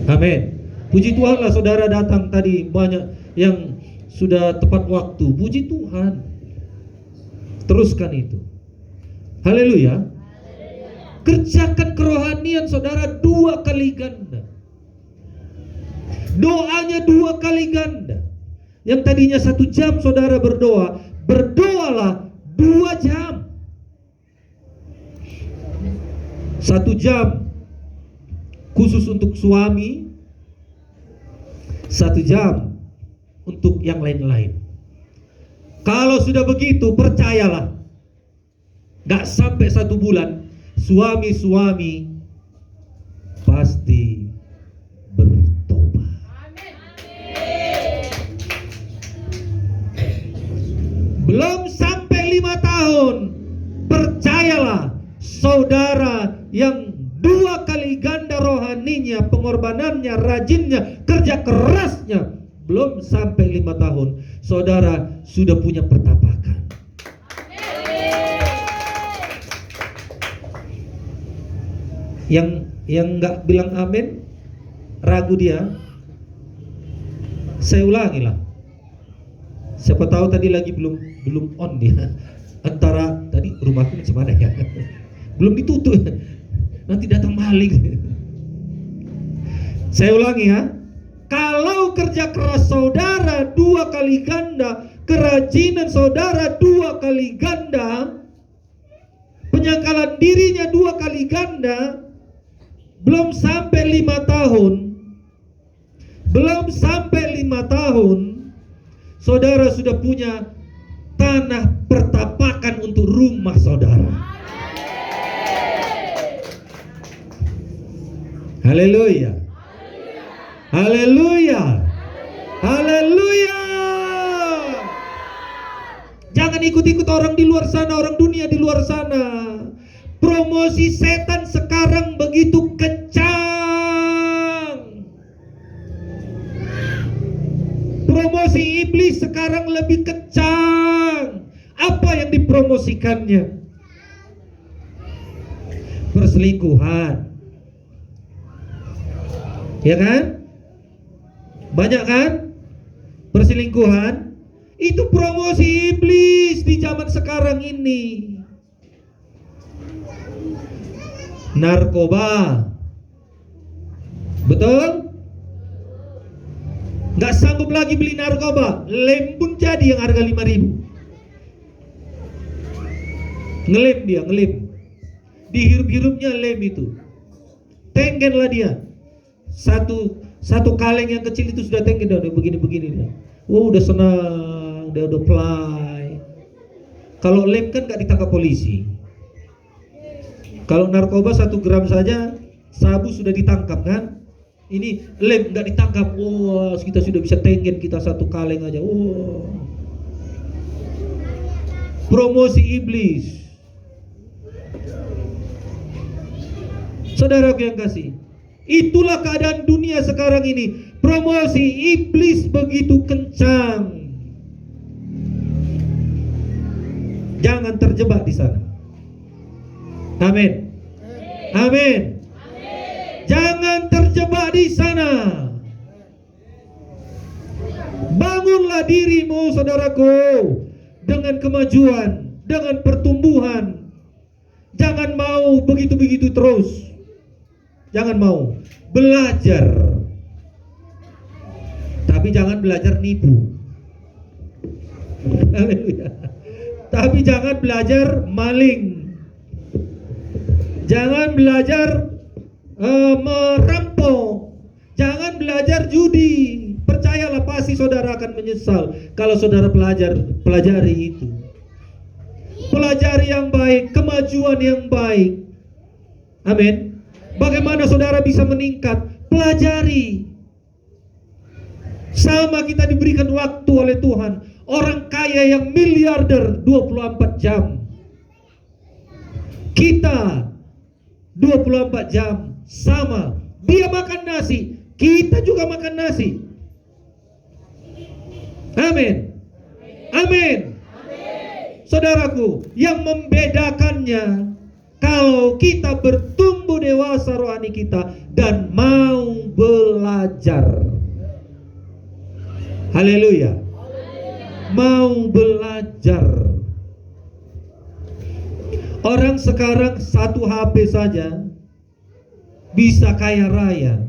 Amin. Puji Tuhan lah saudara datang tadi, banyak yang sudah tepat waktu. Puji Tuhan. Teruskan itu. Haleluya. Kerjakan kerohanian saudara 2 kali ganda. Doanya 2 kali ganda. Yang tadinya 1 jam saudara berdoa, berdoalah 2 jam. 1 jam khusus untuk suami, 1 jam untuk yang lain-lain. Kalau sudah begitu, percayalah, gak sampai 1 bulan, suami-suami pasti bertobat. Belum sampai 5 tahun, percayalah, saudara yang 2 kali ganda rohaninya, pengorbanannya, rajinnya, kerja kerasnya, belum sampai 5 tahun, saudara sudah punya pertapakan. Yang nggak bilang amin, ragu dia. Saya ulangi lah. Siapa tahu tadi lagi belum on dia. Antara tadi rumahku macam mana ya? Belum ditutup. Nanti datang maling. Saya ulangi ya. Kalau kerja keras saudara 2 kali ganda, kerajinan saudara 2 kali ganda, penyangkalan dirinya 2 kali ganda, belum sampai 5 tahun, belum sampai 5 tahun, saudara sudah punya tanah pertapakan untuk rumah saudara. Haleluya. Haleluya. Haleluya. Jangan ikut-ikut orang di luar sana, orang dunia di luar sana. Promosi setan sekarang begitu kencang. Promosi iblis sekarang lebih kencang. Apa yang dipromosikannya? Perselingkuhan. Ya kan? Banyak kan? Perselingkuhan. Itu promosi iblis di zaman sekarang ini. Narkoba. Betul? Gak sanggup lagi beli narkoba, lem pun jadi yang harga 5.000. Ngelem dia, ngelem. Dihirup-hirupnya lem itu. Tenggen lah dia. Satu kaleng yang kecil itu sudah tenggen, udah begini-begini dia. Wow, udah senang, dia udah play. Kalau lem kan gak ditangkap polisi. Kalau narkoba 1 gram saja, sabu sudah ditangkap kan? Ini lem gak ditangkap. Wah, kita sudah bisa tenggen kita 1 kaleng aja. Wah. Promosi iblis. Saudaraku yang kasih, itulah keadaan dunia sekarang ini. Promosi iblis begitu kencang. Jangan terjebak di sana. Amin. Amin. Jangan terjebak di sana. Bangunlah dirimu, saudaraku, dengan kemajuan, dengan pertumbuhan. Jangan mau begitu-begitu terus. Jangan mau. Belajar. Tapi jangan belajar nipu. Haleluya. Tapi jangan belajar maling. Jangan belajar merampok. Jangan belajar judi. Percayalah pasti saudara akan menyesal kalau saudara pelajari itu. Pelajari yang baik, kemajuan yang baik. Amin. Bagaimana saudara bisa meningkat? Pelajari. Sama kita diberikan waktu oleh Tuhan. Orang kaya yang miliarder 24 jam. Kita 24 jam sama. Dia makan nasi, kita juga makan nasi. Amin. Amin. Saudaraku, yang membedakannya kalau kita bertumbuh dewasa rohani kita dan mau belajar. Haleluya. Mau belajar. Orang sekarang satu HP saja bisa kaya raya.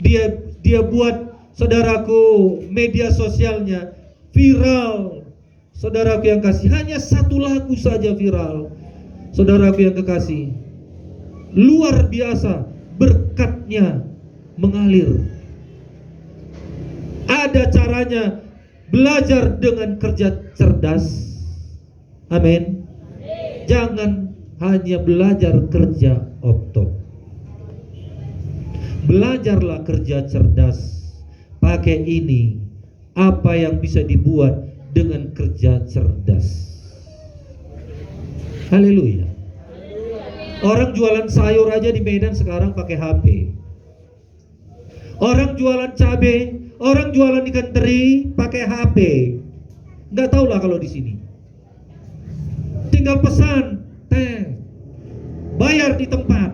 Dia buat, saudaraku, media sosialnya viral. Saudaraku yang kasih, hanya satu lagu saja viral. Saudaraku yang kekasih, luar biasa berkatnya mengalir. Ada caranya belajar dengan kerja cerdas. Amin. Jangan hanya belajar kerja otot. Belajarlah kerja cerdas. Pakai ini, apa yang bisa dibuat dengan kerja cerdas. Haleluya. Orang jualan sayur aja di Medan sekarang pakai HP. Orang jualan cabai, orang jualan ikan teri pakai HP. Nggak tahu lah kalau di sini. Tinggal pesan, bayar di tempat.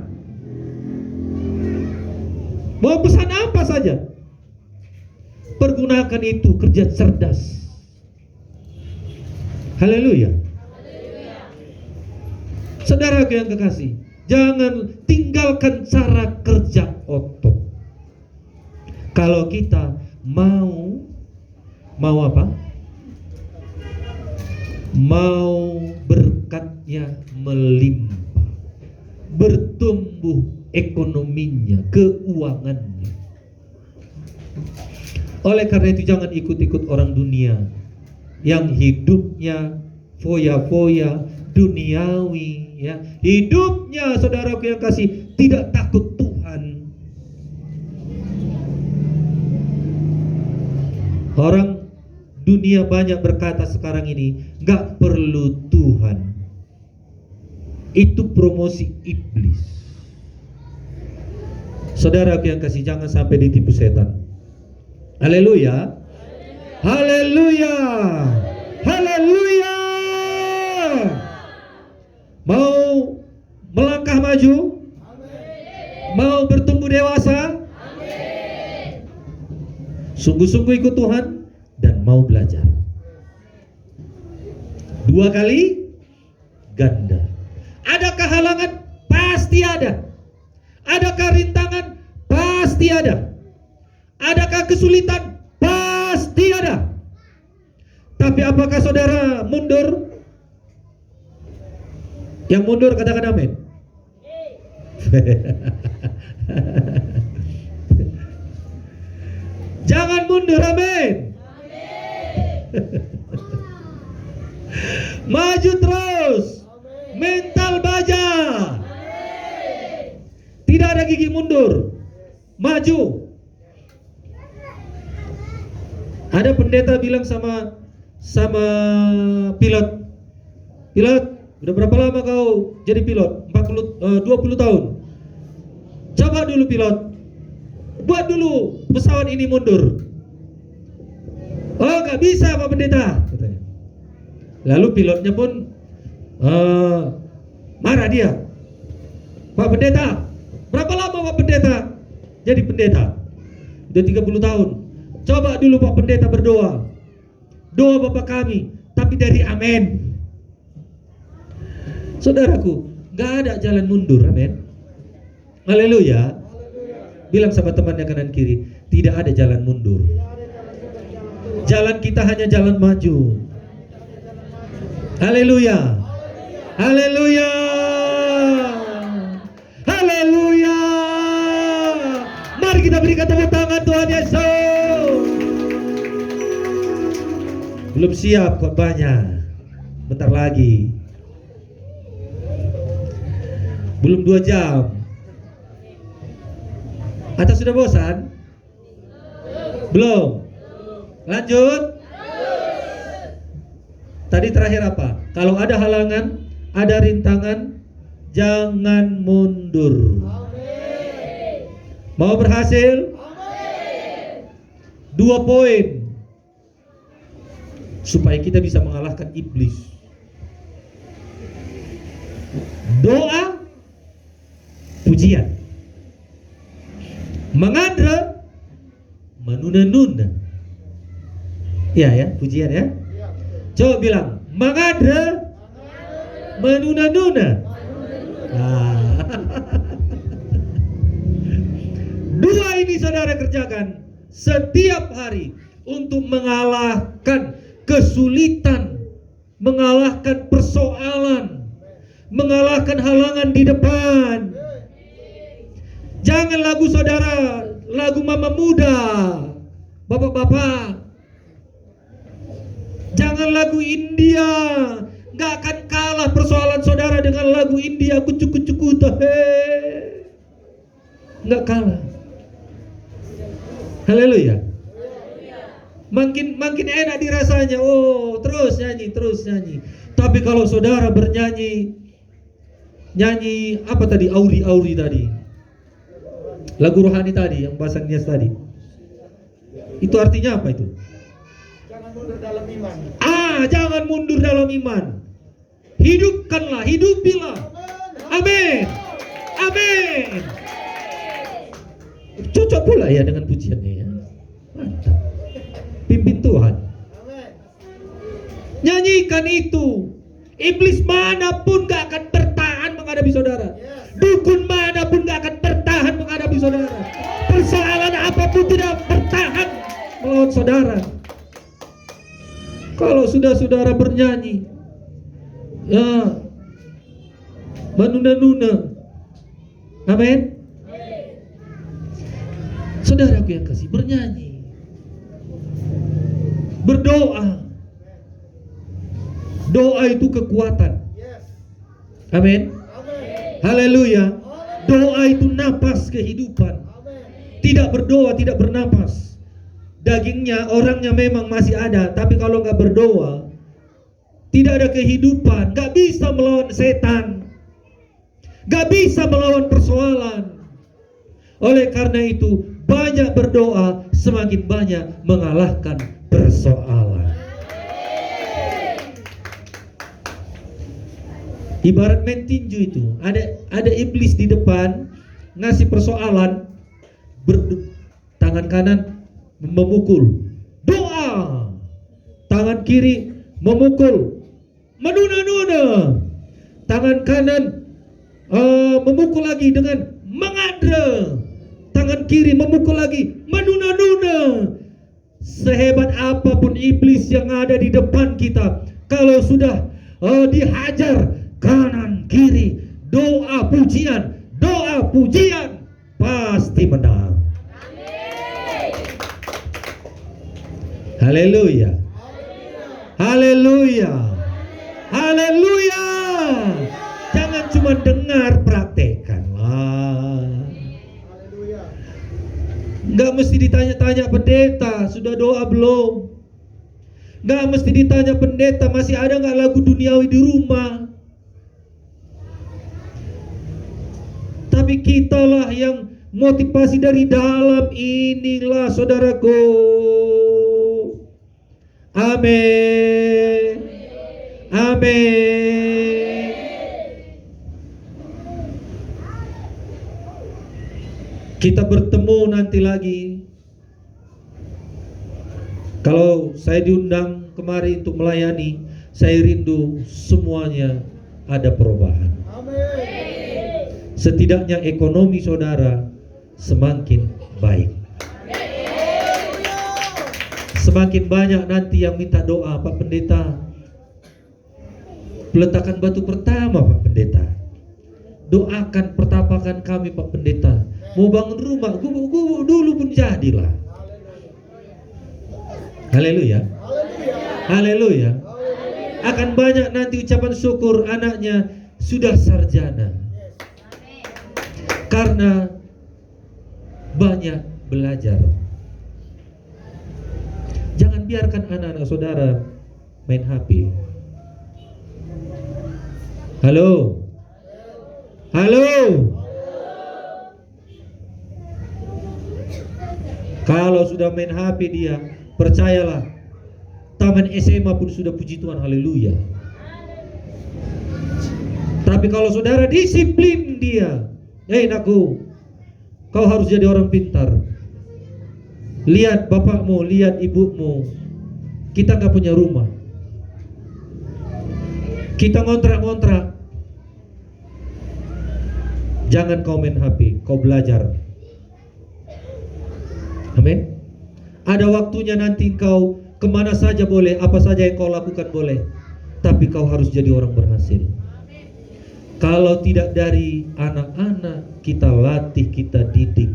Mau pesan apa saja, pergunakan itu kerja cerdas. Haleluya. Saudara yang kekasih, jangan tinggalkan cara kerja otot. Kalau kita mau apa? Mau berkatnya melimpah, bertumbuh ekonominya, keuangannya. Oleh karena itu jangan ikut-ikut orang dunia yang hidupnya foya-foya, duniawi, ya. Hidupnya, saudaraku yang kasih, tidak takut Tuhan. Orang dunia banyak berkata sekarang ini, nggak perlu Tuhan. Itu promosi iblis. Saudaraku yang kasih, jangan sampai ditipu setan. Haleluya. Haleluya. Haleluya. Mau melangkah maju? Mau bertumbuh dewasa? Sungguh-sungguh ikut Tuhan dan mau belajar. 2 kali ganda. Adakah halangan? Pasti ada. Adakah rintangan? Pasti ada. Adakah kesulitan? Pasti ada. Tapi apakah saudara mundur? Yang mundur katakan amin. Jangan mundur, amin. Maju terus. Mental baja. Tidak ada gigi mundur. Maju. Ada pendeta bilang sama pilot. Pilot, udah berapa lama kau jadi pilot? 20 tahun. Coba dulu pilot, buat dulu pesawat ini mundur. Oh, gak bisa Pak Pendeta, katanya. Lalu pilotnya pun marah dia. Pak Pendeta, berapa lama Pak Pendeta jadi pendeta? Udah 30 tahun. Coba dulu Pak Pendeta berdoa. Doa Bapak kami, tapi dari amin. Saudaraku, gak ada jalan mundur, amin. Haleluya. Bilang sama teman yang kanan kiri, tidak ada jalan mundur. Jalan kita hanya jalan maju. Haleluya. Haleluya. Haleluya. Mari kita berikan tepuk tangan Tuhan Yesus. Belum siap khotbahnya. Bentar lagi. Belum 2 jam. Atau sudah bosan? Belum. Lanjut. Tadi terakhir apa? Kalau ada halangan, ada rintangan, jangan mundur. Mau berhasil? 2 poin supaya kita bisa mengalahkan iblis. Doa, pujian. Mengandra, menuna-nuna. Ya, pujian ya. Coba bilang, mengandra, menuna-nuna. Nah. 2 ini saudara kerjakan setiap hari untuk mengalahkan kesulitan, mengalahkan persoalan, mengalahkan halangan di depan. Jangan lagu saudara, lagu mama muda, bapak-bapak. Jangan lagu India. Gak akan kalah persoalan saudara dengan lagu India kucuk-kucuk gak kalah. Haleluya. Makin enak dirasanya. Oh, terus nyanyi. Tapi kalau saudara bernyanyi apa tadi? Auri tadi. Lagu rohani tadi yang bahasa Nias tadi. Itu artinya apa itu? Jangan mundur dalam iman. Jangan mundur dalam iman. Hidupkanlah, hidupilah. Amin. Amin. Cocok pula ya dengan pujiannya ya. Mantap. Pimpin Tuhan. Nyanyikan itu. Iblis manapun gak akan bertahan menghadapi saudara. Dukun manapun gak akan bertahan menghadapi saudara. Persoalan apapun tidak bertahan melawan saudara. Kalau sudah saudara bernyanyi, ya, menuna-nuna. Amin. Saudaraku yang kasih, bernyanyi, berdoa. Doa itu kekuatan. Amin. Haleluya. Doa itu napas kehidupan. Tidak berdoa tidak bernapas. Dagingnya, orangnya memang masih ada, tapi kalau nggak berdoa, tidak ada kehidupan. Nggak bisa melawan setan, nggak bisa melawan persoalan. Oleh karena itu, banyak berdoa semakin banyak mengalahkan persoalan. Ibarat main tinju itu, ada iblis di depan ngasih persoalan, tangan kanan memukul, doa, tangan kiri memukul, menuna-nuna, tangan kanan memukul lagi dengan mengadra, tangan kiri memukul lagi, menuna-nuna. Sehebat apapun iblis yang ada di depan kita, kalau sudah dihajar kanan kiri, doa pujian, pasti menang. Haleluya. Haleluya. Haleluya. Jangan cuma dengar, praktekkanlah. Nggak mesti ditanya-tanya pendeta, sudah doa belum? Nggak mesti ditanya pendeta, masih ada nggak lagu duniawi di rumah? Tapi kitalah yang motivasi dari dalam, inilah saudaraku. Amin. Amin. Kita bertemu nanti lagi. Kalau saya diundang kemari untuk melayani, saya rindu semuanya ada perubahan. Setidaknya ekonomi saudara semakin baik. Semakin banyak nanti yang minta doa, Pak Pendeta. Peletakan batu pertama, Pak Pendeta. Doakan pertapakan kami, Pak Pendeta. Mau bangun rumah, gubuk-gubuk dulu pun jadilah. Haleluya. Haleluya. Akan banyak nanti ucapan syukur anaknya sudah sarjana. Karena banyak belajar. Jangan biarkan anak-anak saudara main HP. Halo. Halo. Kalau sudah main HP dia, percayalah, taman SMA pun sudah puji Tuhan, haleluya. Tapi kalau saudara disiplin dia, nakku, kau harus jadi orang pintar. Lihat bapakmu, lihat ibumu. Kita gak punya rumah, kita ngontrak-ngontrak. Jangan kau main HP, kau belajar. Amin. Ada waktunya nanti kau kemana saja boleh, apa saja yang kau lakukan boleh. Tapi kau harus jadi orang berhasil. Kalau tidak dari anak-anak kita latih, kita didik,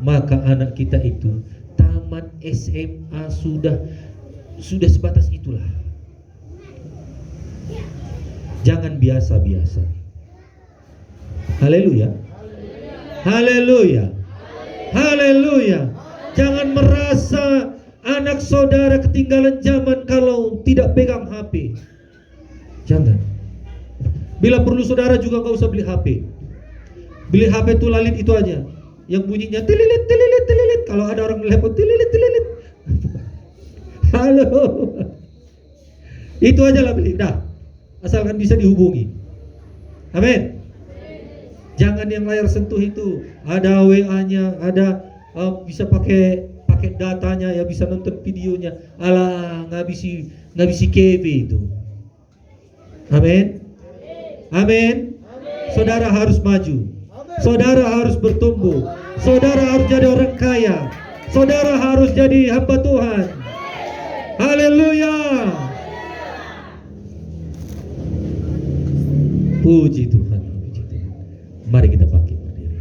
maka anak kita itu tamat SMA sudah sebatas itulah. Jangan biasa-biasa. Haleluya. Haleluya. Haleluya. Jangan merasa anak saudara ketinggalan zaman kalau tidak pegang HP. Jangan. Bila perlu saudara juga gak usah beli HP. Beli HP itu lalit itu aja, yang bunyinya tililit tililit tililit. Kalau ada orang telepon tililit tililit. Halo. Itu aja lah beli. Dah. Asalkan bisa dihubungi. Amin. Jangan yang layar sentuh itu. Ada WA-nya, ada bisa pakai datanya, ya bisa nonton videonya. Alah, ngabisi KV itu. Amin. Amin. Saudara harus maju. Saudara harus bertumbuh. Saudara harus jadi orang kaya. Saudara harus jadi hamba Tuhan. Haleluya. Puji Tuhan. Puji Tuhan. Mari kita bangkit berdiri.